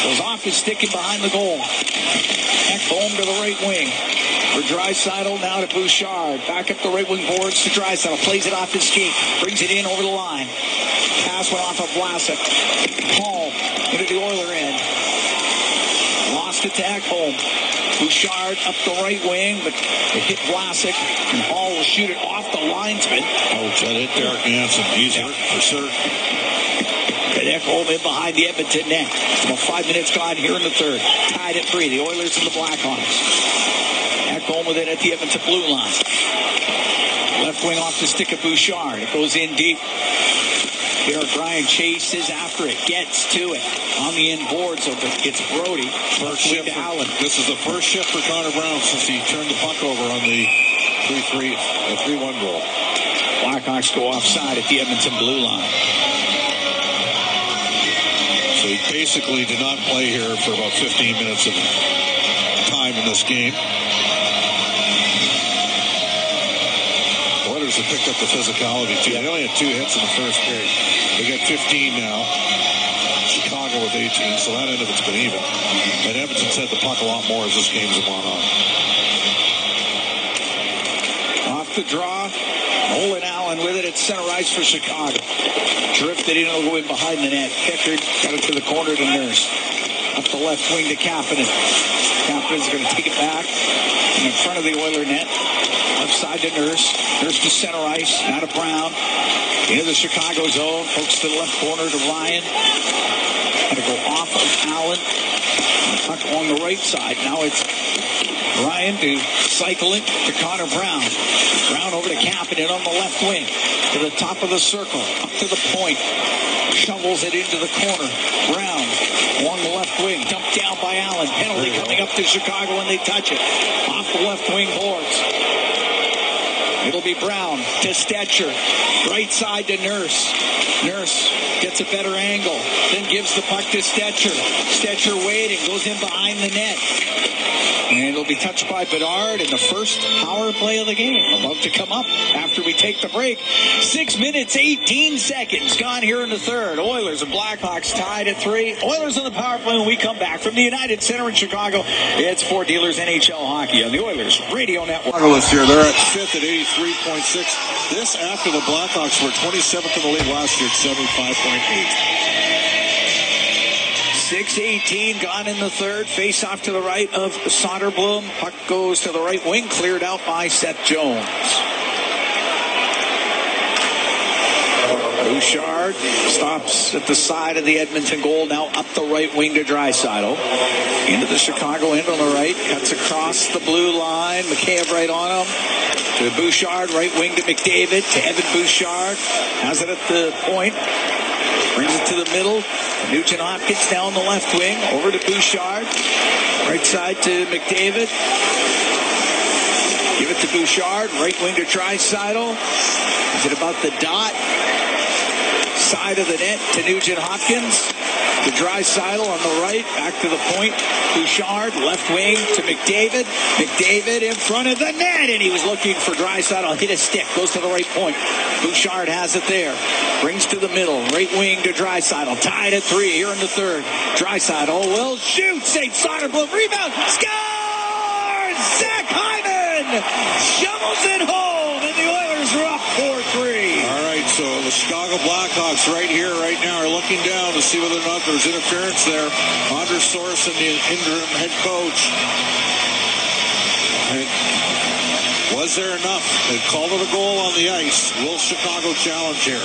Goes off his stick and behind the goal. Ekholm to the right wing. For Draisaitl, now to Bouchard. Back up the right wing boards to Draisaitl. Plays it off his skate. Brings it in over the line. Pass went off of Vlasic. Hall into the Oiler end. Lost it to Ekholm. Bouchard up the right wing, but it hit Vlasic, and Hall will shoot it off the linesman. Oh, that hit Derek Hansen. He's hurt for certain. And Ekholm in behind the Edmonton net. About 5 minutes gone here in the third. Tied at 3. The Oilers and the Blackhawks. Ekholm with it at the Edmonton blue line. Left wing off the stick of Bouchard. It goes in deep. Derek Ryan chases after it, gets to it on the end board, so it's Brody. First shift for Allen. This is the first shift for Connor Brown since he turned the puck over on the 3-1 goal. Blackhawks go offside at the Edmonton blue line. So he basically did not play here for about 15 minutes of time in this game. Oilers have picked up the physicality, too. They only had 2 hits in the first period. They got 15 now. Chicago with 18, so that end of it's been even. And Edmonton's had the puck a lot more as this game's gone on. Off the draw. Nolan Allen with it at center ice for Chicago. Drifted in, it'll go in behind the net. Pickard got it to the corner to Nurse. Up the left wing to Kapanen. Kapanen's going to take it back in front of the Oiler net. Left side to Nurse. Nurse to center ice. Now to Brown. Into the Chicago zone. Pokes to the left corner to Ryan. Got to go off of Allen. Puck on the right side. Now it's Ryan to cycle it to Connor Brown. Brown over to Kapanen on the left wing. To the top of the circle. Up to the point. Shovels it into the corner. Brown along the left wing. Dumped down by Allen. Penalty coming up to Chicago when they touch it. Off the left wing boards. It'll be Brown to Stetcher. Right side to Nurse. Nurse gets a better angle. Then gives the puck to Stetcher. Stetcher waiting. Goes in behind the net. And it'll be touched by Bedard in the first power play of the game. About to come up after we take the break. 6 minutes, 18 seconds gone here in the third. Oilers and Blackhawks tied at 3. Oilers on the power play when we come back from the United Center in Chicago. It's Fort Dealers NHL Hockey on the Oilers Radio Network. This year, they're at 5th at 83.6. This after the Blackhawks were 27th in the league last year at 75.8. 6:18 gone in the third. Face off to the right of Soderblom. Puck goes to the right wing. Cleared out by Seth Jones. Bouchard stops at the side of the Edmonton goal. Now up the right wing to Draisaitl. Into the Chicago end on the right. Cuts across the blue line. Mikheyev right on him. To Bouchard. Right wing to McDavid. To Evan Bouchard. Has it at the point. Brings it to the middle. Nugent Hopkins down the left wing. Over to Bouchard. Right side to McDavid. Give it to Bouchard. Right wing to Draisaitl. Is it about the dot? Side of the net to Nugent Hopkins. To Draisaitl on the right. Back to the point. Bouchard. Left wing to McDavid. McDavid in front of the net. And he was looking for Draisaitl. Hit a stick. Goes to the right point. Bouchard has it there. Brings to the middle. Right wing to Draisaitl. Tied at 3 here in the third. Draisaitl will shoot. St. Soderblom. Rebound. Scores! Zach Hyman shovels it home. And the Oilers are up 4-3. All right, so the Chicago Blackhawks right here, right now, are looking down to see whether or not there's interference there. Anders Sorensen, the interim head coach. And was there enough? They called it a goal on the ice. Will Chicago challenge here?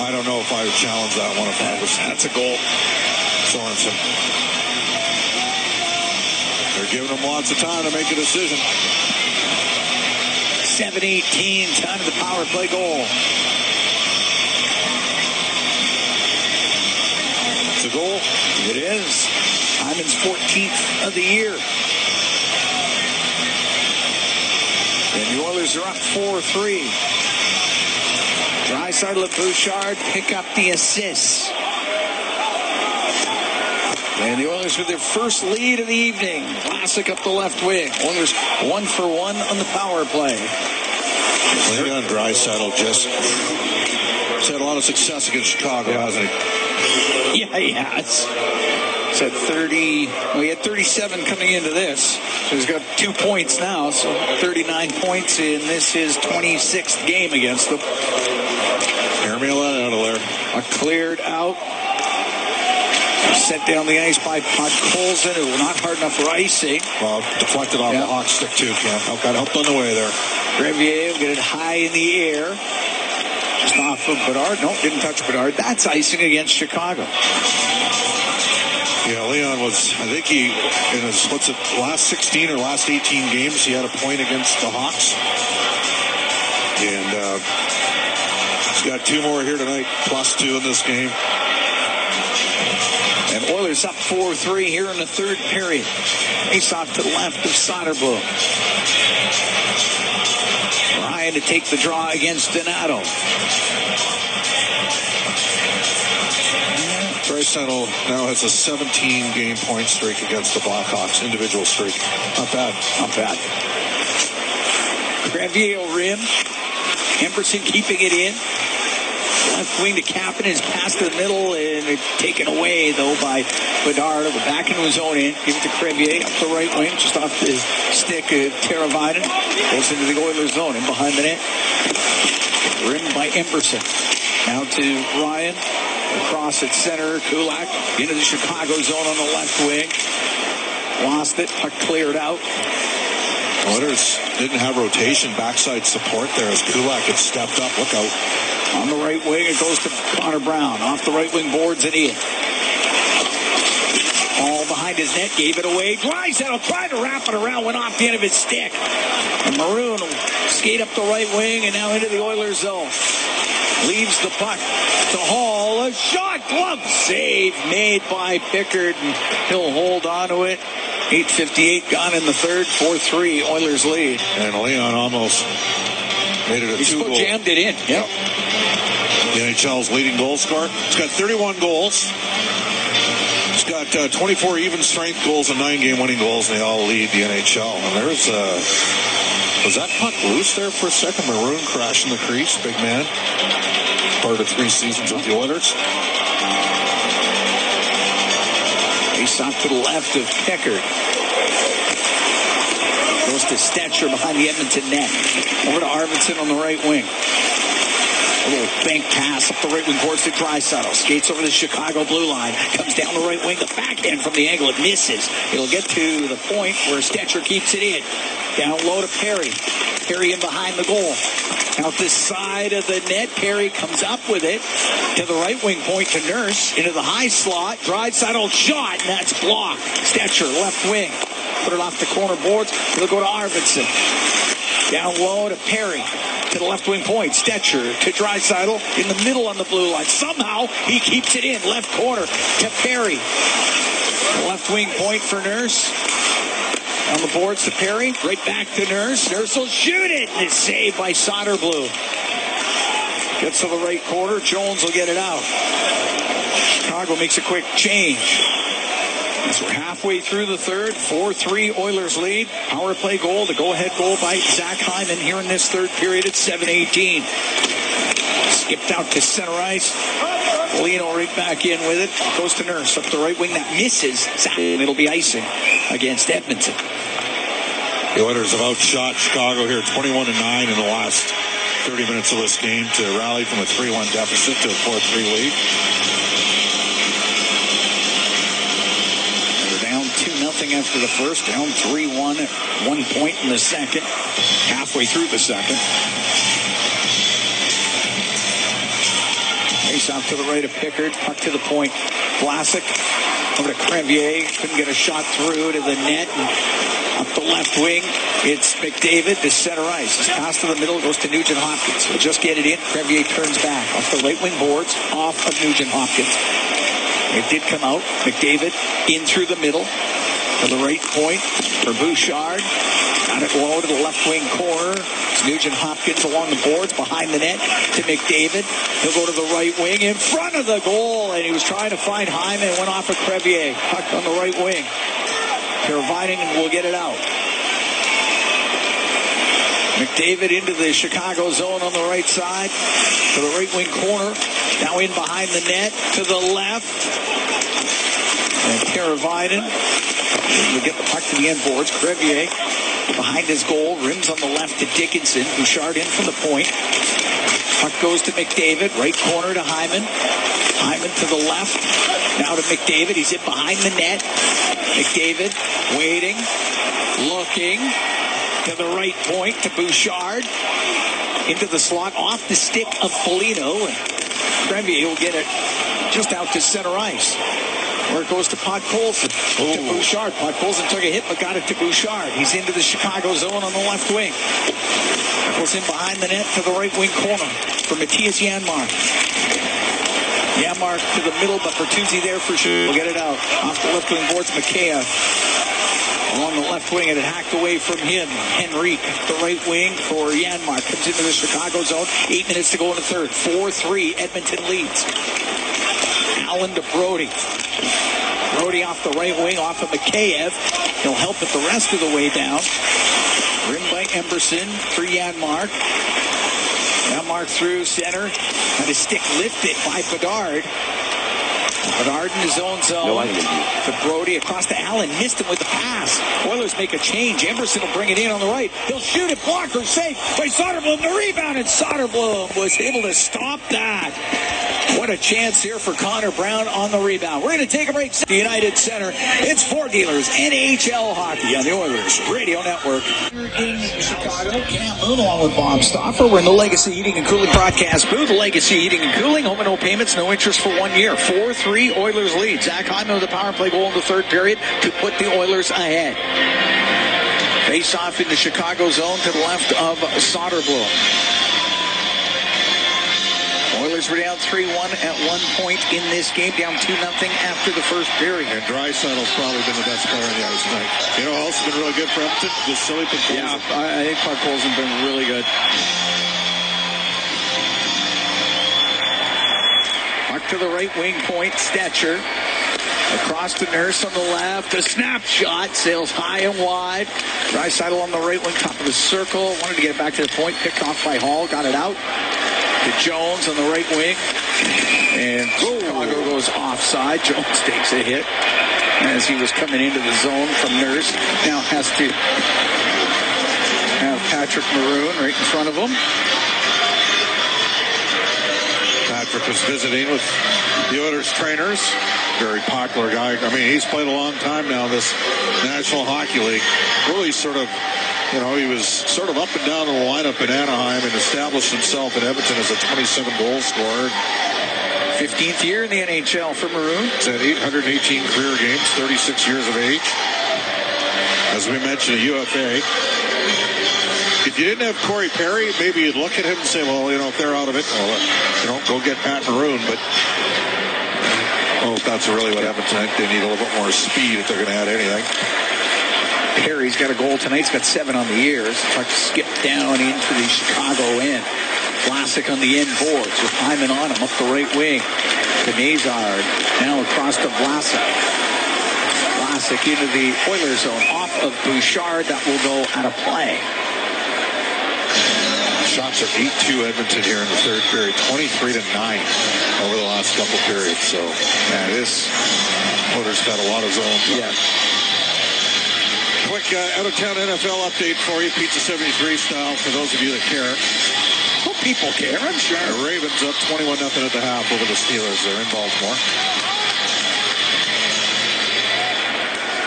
I don't know if I would challenge that one if I was. That's a goal. Sorensen. They're giving him lots of time to make a decision. 7:18, time of the power play goal. It's a goal. It is. Hyman's 14th of the year. And the Oilers are up 4-3. Draisaitl and Bouchard pick up the assists. And the Oilers with their first lead of the evening. Vlasic up the left wing. Oilers 1 for 1 on the power play. Leon Draisaitl just had a lot of success against Chicago, hasn't he? Yeah, he has. He's had 30. Well, he had 37 coming into this. So he's got 2 points now. So 39 points in this his 26th game against them. Jeremy let out of there. Cleared out. Set down the ice by Podkolzin, who were not hard enough for icing. Well, deflected off the Hawks stick too, Cam. Got helped on the way there. Revier will get it high in the air. Just off of Bedard. Nope, didn't touch Bedard. That's icing against Chicago. Yeah, Leon was, I think he, in his, last 16 or last 18 games, he had a point against the Hawks. And he's got 2 more here tonight, +2 in this game. And Oilers up 4-3 here in the third period. Face off to the left of Soderblom. Ryan to take the draw against Donato. Draisaitl now has a 17-game point streak against the Blackhawks, individual streak. Not bad. Not bad. Crevier will rim. Emberson keeping it in. Left wing to Kapanen is passed to the middle and it's taken away, though, by Bedard. Back into his own end. Give it to Crevier up the right wing, just off his stick of Teravainen. Goes into the Oilers zone and behind the net. Rimmed by Emberson. Now to Ryan. Across at center. Kulak into the Chicago zone on the left wing. Lost it. Puck cleared out. Oilers didn't have rotation backside support there as Kulak had stepped up. Look out. On the right wing, it goes to Connor Brown. Off the right wing boards and in. All behind his net, gave it away. Draisaitl tried to wrap it around, went off the end of his stick. And Maroon will skate up the right wing and now into the Oilers zone. Leaves the puck to Hall. A shot, glove save made by Pickard. And he'll hold on to it. 8:58 gone in the third. 4-3 Oilers lead. And Leon almost made it a two-goal. Jammed it in. Yep. The NHL's leading goal scorer. He's got 31 goals. He's got 24 even strength goals and 9 game winning goals, and they all lead the NHL. And there's was that puck loose there for a second? Maroon crashing the crease, big man. Part of 3 seasons with the Oilers. Face off to the left of Pickard. Goes to Stetcher behind the Edmonton net. Over to Arvidsson on the right wing. A little bank pass up the right wing towards the Draisaitl. Skates over the Chicago blue line. Comes down the right wing. The backhand from the angle. It misses. It'll get to the point where Stetcher keeps it in. Down low to Perry. Perry in behind the goal. Out this side of the net. Perry comes up with it. To the right wing point to Nurse. Into the high slot. Draisaitl shot. And that's blocked. Stetcher left wing. Put it off the corner boards. It'll go to Arvidsson. Down low to Perry. To the left wing point. Stetcher to Draisaitl in the middle on the blue line. Somehow he keeps it in. Left corner to Perry. Left wing point for Nurse. On the boards to Perry. Right back to Nurse. Nurse will shoot it. And it's saved by Soderblue. Gets to the right corner. Jones will get it out. Chicago makes a quick change. As we're halfway through the third, 4-3 Oilers lead. Power play goal, the go-ahead goal by Zach Hyman here in this third period at 7:18. Skipped out to center ice. Lino right back in with it. Goes to Nurse up the right wing. That misses. And it'll be icing against Edmonton. The Oilers have outshot Chicago here 21-9 in the last 30 minutes of this game to rally from a 3-1 deficit to a 4-3 lead. 2-0 after the first, down 3-1 at 1 point in the second, halfway through the second. Face out to the right of Pickard, puck to the point. Vlasic over to Crevier, couldn't get a shot through to the net. And up the left wing, it's McDavid to center ice. His pass to the middle goes to Nugent Hopkins. He'll just get it in. Crevier turns back off the right wing boards, off of Nugent Hopkins. It did come out. McDavid in through the middle to the right point for Bouchard. Got it low to the left wing corner. It's Nugent Hopkins along the boards behind the net to McDavid. He'll go to the right wing in front of the goal, and he was trying to find Hyman and went off of Crevier. Puck on the right wing. Teravainen will get it out. McDavid into the Chicago zone on the right side to the right wing corner. Now in behind the net to the left. And Teravainen will get the puck to the end boards. Crevier behind his goal. Rims on the left to Dickinson. Bouchard in from the point. Puck goes to McDavid. Right corner to Hyman. Hyman to the left. Now to McDavid. He's in behind the net. McDavid waiting. Looking. To the right point to Bouchard. Into the slot off the stick of Foligno. And Crevier will get it just out to center ice. Where it goes to Podkolzin. To Bouchard. Podkolzin took a hit but got it to Bouchard. He's into the Chicago zone on the left wing. Goes in behind the net to the right wing corner for Matthias Janmark. Janmark to the middle, but Bertuzzi there for sure. We'll get it out. Off the left wing boards, Mikheyev. Along the left wing, and it hacked away from him. Henrique, the right wing for Janmark. Comes into the Chicago zone. 8 minutes to go in the third. 4-3, Edmonton leads. Allen to Brody. Brody off the right wing, off of Mikheyev. He'll help it the rest of the way down. Rimmed by Emberson for Janmark. Janmark through center. Had his stick lifted by Bedard. Bedard in his own zone. To Brody across to Allen. Missed him with the pass. Oilers make a change. Emberson will bring it in on the right. He'll shoot it. Blocker safe by Soderblom. The rebound, and Soderblom was able to stop that. What a chance here for Connor Brown on the rebound. We're going to take a break. The United Center. It's Four Dealers NHL Hockey on the Oilers Radio Network. In Chicago, Cam Moon along with Bob Stauffer. We're in the Legacy Heating and Cooling broadcast booth. Legacy Heating and Cooling. Home and no payments, no interest for 1 year. 4-3 Oilers lead. Zach Hyman with a power play goal in the third period to put the Oilers ahead. Face off in the Chicago zone to the left of Soderblom. Oilers were down 3-1 at one point in this game, down 2-0 after the first period. And Draisaitl's probably been the best player on the ice tonight. You know who else has been really good for Edmonton? Vasily Podkolzin. Yeah, I think Podkolzin's been really good. Puck to the right wing point, Stetcher. Across to Nurse on the left. A snapshot sails high and wide. Draisaitl on the right wing, top of the circle. Wanted to get it back to the point. Picked off by Hall. Got it out to Jones on the right wing. And Chicago goes offside. Jones takes a hit as he was coming into the zone from Nurse. Now has to have Patrick Maroon right in front of him. Patrick was visiting with the Oilers trainers. Very popular guy. I mean, he's played a long time now in this National Hockey League. Really sort of, you know, he was sort of up and down in the lineup in Anaheim and established himself in Edmonton as a 27-goal scorer. 15th year in the NHL for Maroon. He's had 818 career games, 36 years of age. As we mentioned, a UFA. If you didn't have Corey Perry, maybe you'd look at him and say, well, you know, if they're out of it, well, you know, go get Pat Maroon. But that's really what Edmonton, they need a little bit more speed if they're going to add anything. Perry's got a goal tonight. He's got 7 on the years. Tries to skip down into the Chicago end. Vlasic on the end boards with Hyman on him up the right wing. To Nazard. Now across to Vlasic. Vlasic into the Oilers zone. Off of Bouchard. That will go out of play. Shots are 8-2 Edmonton here in the third period. 23-9 over the last couple periods. So, man, this Oilers got a lot of zones. Yeah. Quick out-of-town NFL update for you, Pizza 73 style, for those of you that care. Well, people care, I'm sure. The Ravens up 21-0 at the half over the Steelers. They're in Baltimore.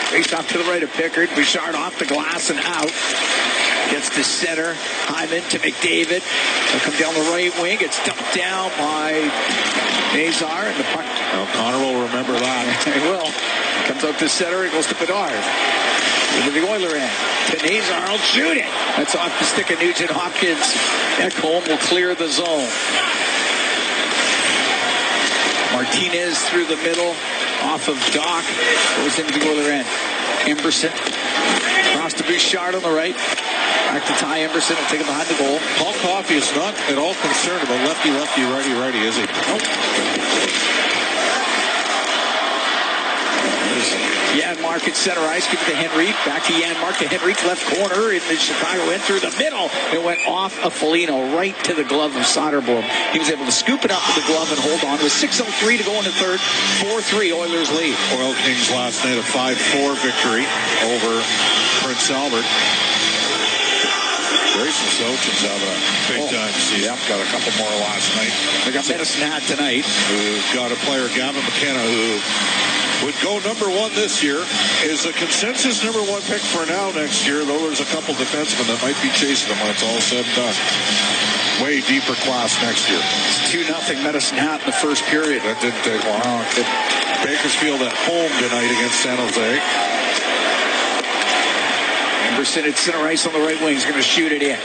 Face off to the right of Pickard. Bouchard off the glass and out. Gets to center. Hyman to McDavid. They'll come down the right wing. Gets dumped down by Nazar. And the puck. Well, Connor will remember that. He will. Comes out to center. It goes to Bedard. Into the Oiler end. To Nazar. I'll shoot it. That's off the stick of Nugent Hopkins. Ekholm will clear the zone. Martinez through the middle. Off of Doc. Goes into the Oiler end. Emberson. Cross to Bouchard on the right. Back to Ty Emberson. Will take him behind the goal. Paul Coffey is not at all concerned about lefty, righty, is he? Nope. Janmark at center ice. Give it to Henrique. Back to Janmark to Henrique. Left corner in the Chicago end through the middle. It went off of Foligno right to the glove of Soderblom. He was able to scoop it up with the glove and hold on. With 6:03 to go in the third. 4-3 Oilers lead. Oil Kings last night a 5-4 victory over Prince Albert. Grayson Sochin's having a big time season. Yep, got a couple more last night. They got Medicine Hat tonight. We've got a player, Gavin McKenna, who would go number 1 this year, is a consensus number 1 pick for now next year, though there's a couple defensemen that might be chasing him when it's all said and done. Way deeper class next year. It's 2-0 Medicine Hat in the first period. That didn't take long. Bakersfield at home tonight against San Jose. Anderson at center ice on the right wing. He's going to shoot it in.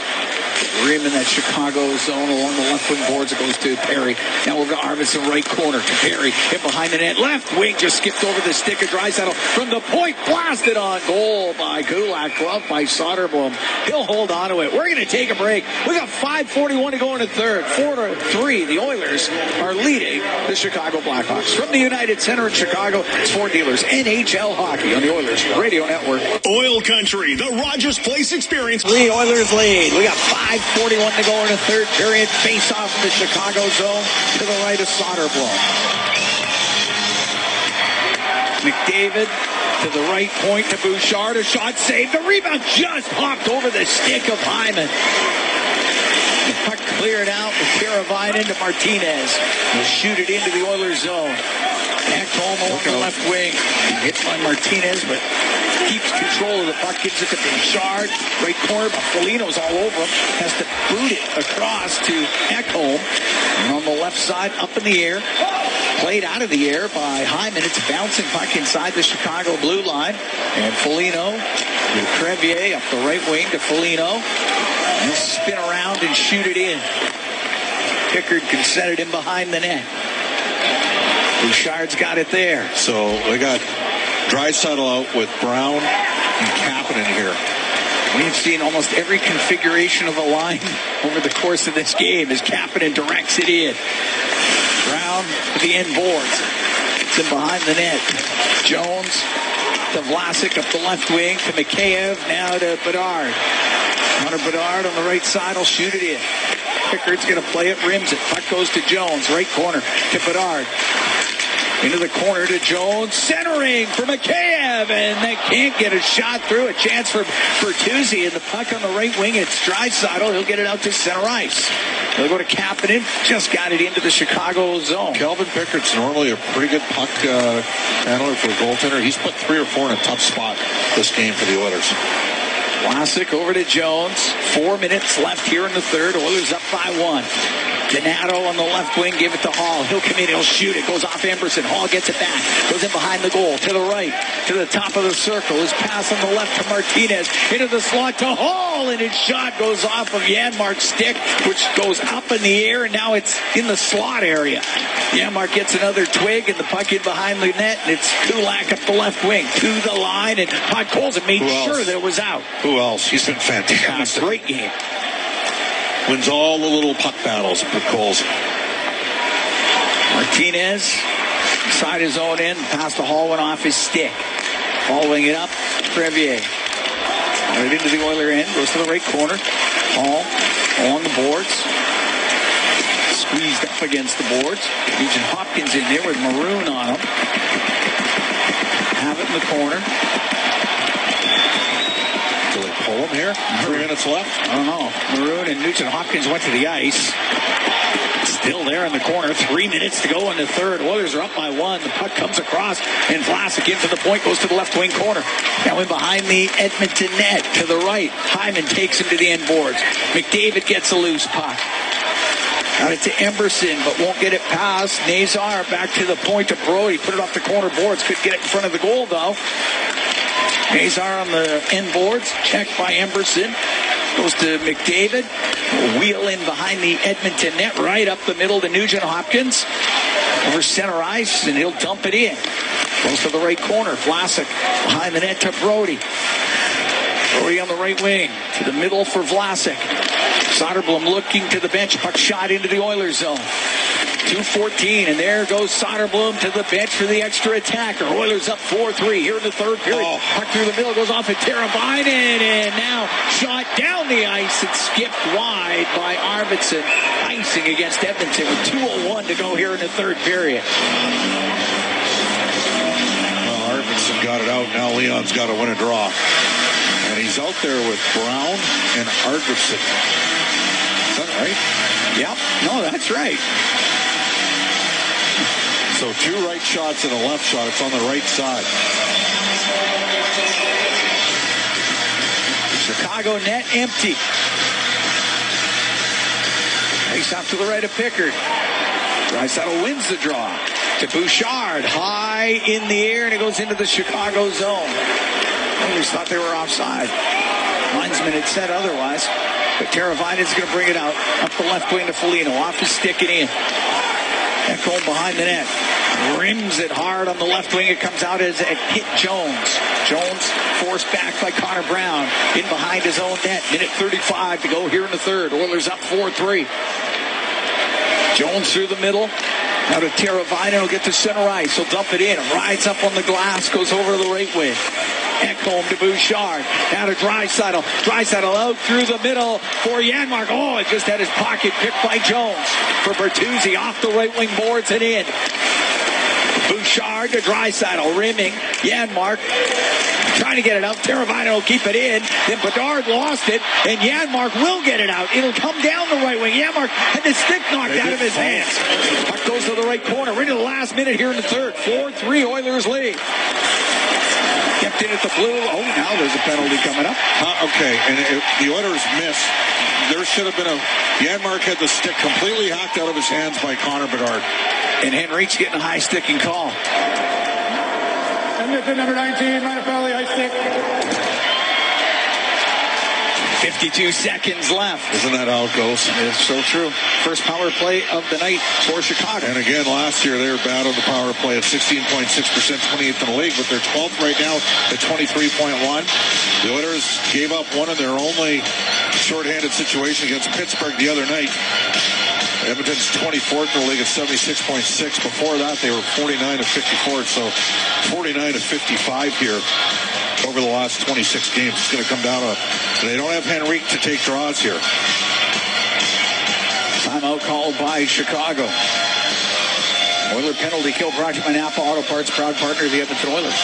rim in that Chicago zone along the left wing boards. It goes to Perry. Now we've got Arvidsson right corner to Perry. Hit behind the net. Left wing just skipped over the stick of Draisaitl from the point. Blasted on goal by Kulak. Glove by Soderblom. He'll hold on to it. We're going to take a break. We got 5:41 to go in the third. 4-3. The Oilers are leading the Chicago Blackhawks. From the United Center in Chicago, it's Ford Dealers NHL Hockey on the Oilers Radio Network. Oil Country, the Rogers Place experience. The Oilers lead. We got 5:41 to go in the third period. Face off in the Chicago zone to the right of Soderblom. McDavid to the right point to Bouchard. A shot saved. The rebound just popped over the stick of Hyman. The puck cleared out with Teravainen to Martinez. He'll shoot it into the Oilers zone. Back home along the left wing. Hit by Martinez, but keeps control of the puck. Gives it to Bouchard. Right corner, but Foligno's all over him. Has to boot it across to Ekholm. And on the left side, up in the air. Played out of the air by Hyman. It's a bouncing puck inside the Chicago blue line. And Foligno with Crevier up the right wing to Foligno. And he'll spin around and shoot it in. Pickard can set it in behind the net. Bouchard's got it there. So we got Draisaitl out with Brown and Kapanen here. We've seen almost every configuration of a line over the course of this game as Kapanen directs it in. Brown to the end boards. It's in behind the net. Jones to Vlasic up the left wing to Mikheyev. Now to Bedard. Hunter Bedard on the right side will shoot it in. Pickard's going to play it, rims it. Puck goes to Jones, right corner to Bedard. Into the corner to Jones, centering for Mikheyev, and they can't get a shot through. A chance for Bertuzzi, and the puck on the right wing. It's Draisaitl. He'll get it out to center ice. They'll go to Kapanen. Just got it into the Chicago zone. Kelvin Pickard's normally a pretty good puck handler for a goaltender. He's put 3 or 4 in a tough spot this game for the Oilers. Vlasic over to Jones. 4 minutes left here in the third. Oilers up by 1. Donato on the left wing, give it to Hall. He'll come in, he'll shoot it. Goes off Emberson. Hall gets it back. Goes in behind the goal. To the right. To the top of the circle. His pass on the left to Martinez. Into the slot to Hall. And his shot goes off of Janmark's stick, which goes up in the air. And now it's in the slot area. Janmark gets another twig, and the puck in behind the net. And it's Kulak up the left wing. To the line. And Todd Colson made sure that it was out. Who else? He's been fantastic. Great game. Wins all the little puck battles with Colson. Martinez inside his own end. Past the Hall, went off his stick. Following it up, Crevier. Right into the Oiler end. Goes to the right corner. Hall along the boards. Squeezed up against the boards. Nugent Hopkins in there with Maroon on him. Have it in the corner. Do they pull him here? 3 minutes left? I don't know. Maroon and Nugent Hopkins went to the ice. Still there in the corner. 3 minutes to go in the third. Oilers are up by 1. The puck comes across, and Vlasic into the point, goes to the left wing corner. Now in behind the Edmonton net to the right. Hyman takes him to the end boards. McDavid gets a loose puck. Got it to Emberson, but won't get it past. Nazar back to the point to Brody. Put it off the corner boards. Could get it in front of the goal, though. Nazar on the end boards. Checked by Emberson. Goes to McDavid. Wheel in behind the Edmonton net. Right up the middle to Nugent Hopkins. Over center ice, and he'll dump it in. Goes to the right corner. Vlasic behind the net to Brody. Brody on the right wing. To the middle for Vlasic. Soderblom looking to the bench. Puck shot into the Oilers zone. 2:14, and there goes Soderblom to the bench for the extra attacker. Oilers up 4-3 here in the third period. Puck through the middle, goes off at Teravainen, and now shot down the ice. It's skipped wide by Arvidsson. Icing against Edmonton with 2:01 to go here in the third period. Well, Arvidsson got it out. Now Leon's got to win a draw. And he's out there with Brown and Arvidsson. Is that right? Yep. No, that's right. So 2 right shots and a left shot. It's on the right side. Chicago net empty. Face off to the right of Pickard. Draisaitl wins the draw. To Bouchard. High in the air, and it goes into the Chicago zone. Oilers thought they were offside. Linesman had said otherwise. But Teravainen's going to bring it out. Up the left wing to Foligno. Off his stick and in. Ekholm behind the net. Rims it hard on the left wing. It comes out as it hit Jones. Jones forced back by Connor Brown. In behind his own net. Minute 35 to go here in the third. Oilers up 4-3. Jones through the middle. Now to Teravainen. He'll get to center ice. He'll dump it in. Rides up on the glass. Goes over to the right wing. Ekholm to Bouchard. Now to Draisaitl. Draisaitl out through the middle for Janmark. Oh, it just had his pocket picked by Jones. For Bertuzzi off the right wing boards and in. Bouchard to Draisaitl. Rimming. Janmark trying to get it out. Teravainen will keep it in. Then Bedard lost it. And Janmark will get it out. It'll come down the right wing. Janmark had the stick knocked out of his hands. Puck goes to the right corner. Right into the last minute here in the third. 4-3 Oilers lead. Kept in at the blue. Oh, now there's a penalty coming up. Okay, and the Oilers missed. There should have been a... Janmark had the stick completely hacked out of his hands by Connor Bedard. And Henrique's getting a high sticking call. Edmonton, number 19, minor penalty, high stick. 52 seconds left. Isn't that how it goes? It's so true. First power play of the night for Chicago. And again, last year they were bad on the power play at 16.6%, 28th in the league, but they're 12th right now at 23.1. The Oilers gave up one in their only shorthanded situation against Pittsburgh the other night. Edmonton's 24th in the league at 76.6. Before that, they were 49 of 54, so 49 of 55 here over the last 26 games. It's going to come down to, they don't have Henrique to take draws here. Timeout called by Chicago. Oiler penalty kill brought to you by Napa Auto Parts, proud partner of the Edmonton Oilers.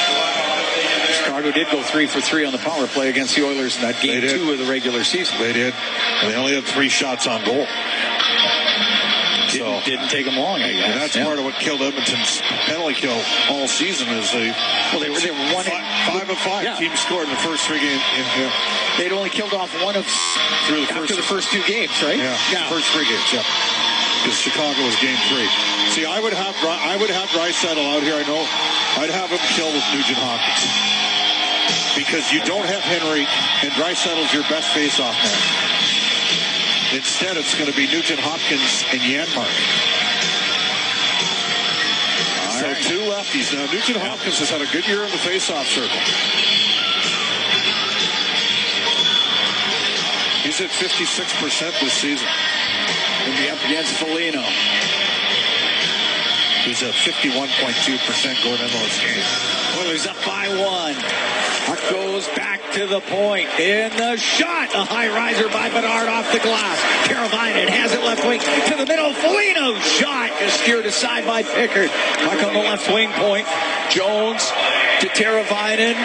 Chicago did go 3 for 3 on the power play against the Oilers in that game 2 of the regular season. They did. And they only had 3 shots on goal. Didn't take them long, I guess. And that's part of what killed Edmonton's penalty kill all season is they were 5 of 5 teams scored in the first 3 games. They'd only killed off one of after the first 2 games, right? Yeah. First 3 games, yeah. Because Chicago was game 3. See, I would have Draisaitl out here. I know I'd have him kill with Nugent Hopkins because you don't have Henrique and Draisaitl's your best face-off man. Instead, it's going to be Nugent Hopkins and Janmark. So 2 lefties. Now, Nugent Hopkins has had a good year in the face-off circle. He's at 56% this season. He'll be up against Foligno. He's at 51.2% going into this game. Oilers up by 1. Puck goes back to the point. In the shot. A high riser by Bedard off the glass. Teravainen has it left wing to the middle. Foligno's shot is steered aside by Pickard. Puck on the left wing point. Jones to Teravainen.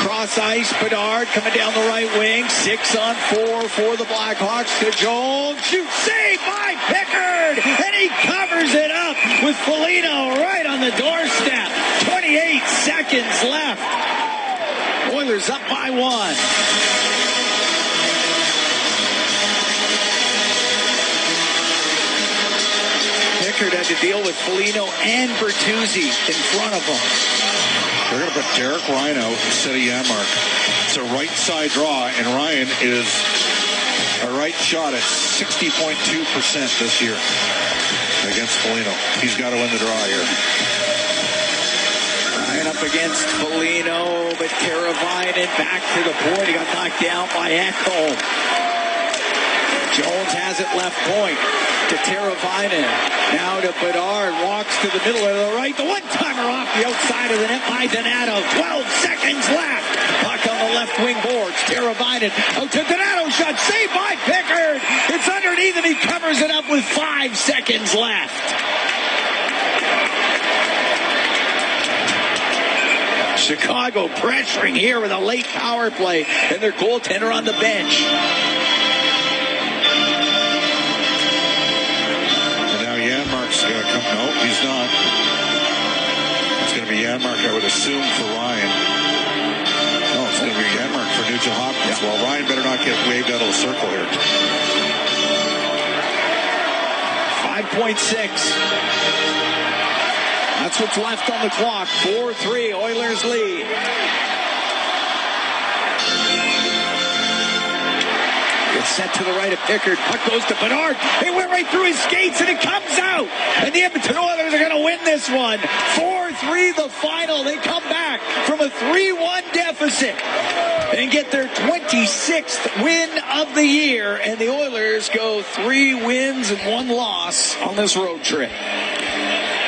Cross ice. Bedard coming down the right wing. 6 on 4 for the Blackhawks to Jones. Shoot. Saved by Pickard. And he covers it up with Foligno right on the doorstep. 28 seconds left. Oilers up by 1. Pickard had to deal with Foligno and Bertuzzi in front of him. They're going to put Derek Ryan out instead of Janmark. It's a right side draw, and Ryan is a right shot at 60.2% this year against Foligno. He's got to win the draw here. Ryan up against Foligno, but Teravainen back to the point. He got knocked down by Ekholm. Jones has it left point to Teravainen. Now to Bedard. Walks to the middle of the right. The one-timer off the outside of the net by Donato. 12 seconds left. Puck on the left wing boards. Teravainen out to Donato. Shot saved by Pickard. It's underneath and he covers it up with 5 seconds left. Chicago pressuring here with a late power play and their goaltender on the bench. And now Janmark's going to come. No, he's not. It's going to be Janmark, I would assume, for Ryan. No, it's going to be Janmark for Nugent Hopkins. Yeah. Well, Ryan better not get waved out of the circle here. 5.6. That's what's left on the clock. 4-3, Oilers lead. Gets Set to the right of Pickard. Puck goes to Bernard. It went right through his skates and it comes out. And the Edmonton Oilers are going to win this one. 4-3 the final. They come back from a 3-1 deficit and get their 26th win of the year. And the Oilers go 3 wins and 1 loss on this road trip.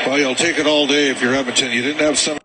Well, you'll take it all day if you're Edmonton. You didn't have some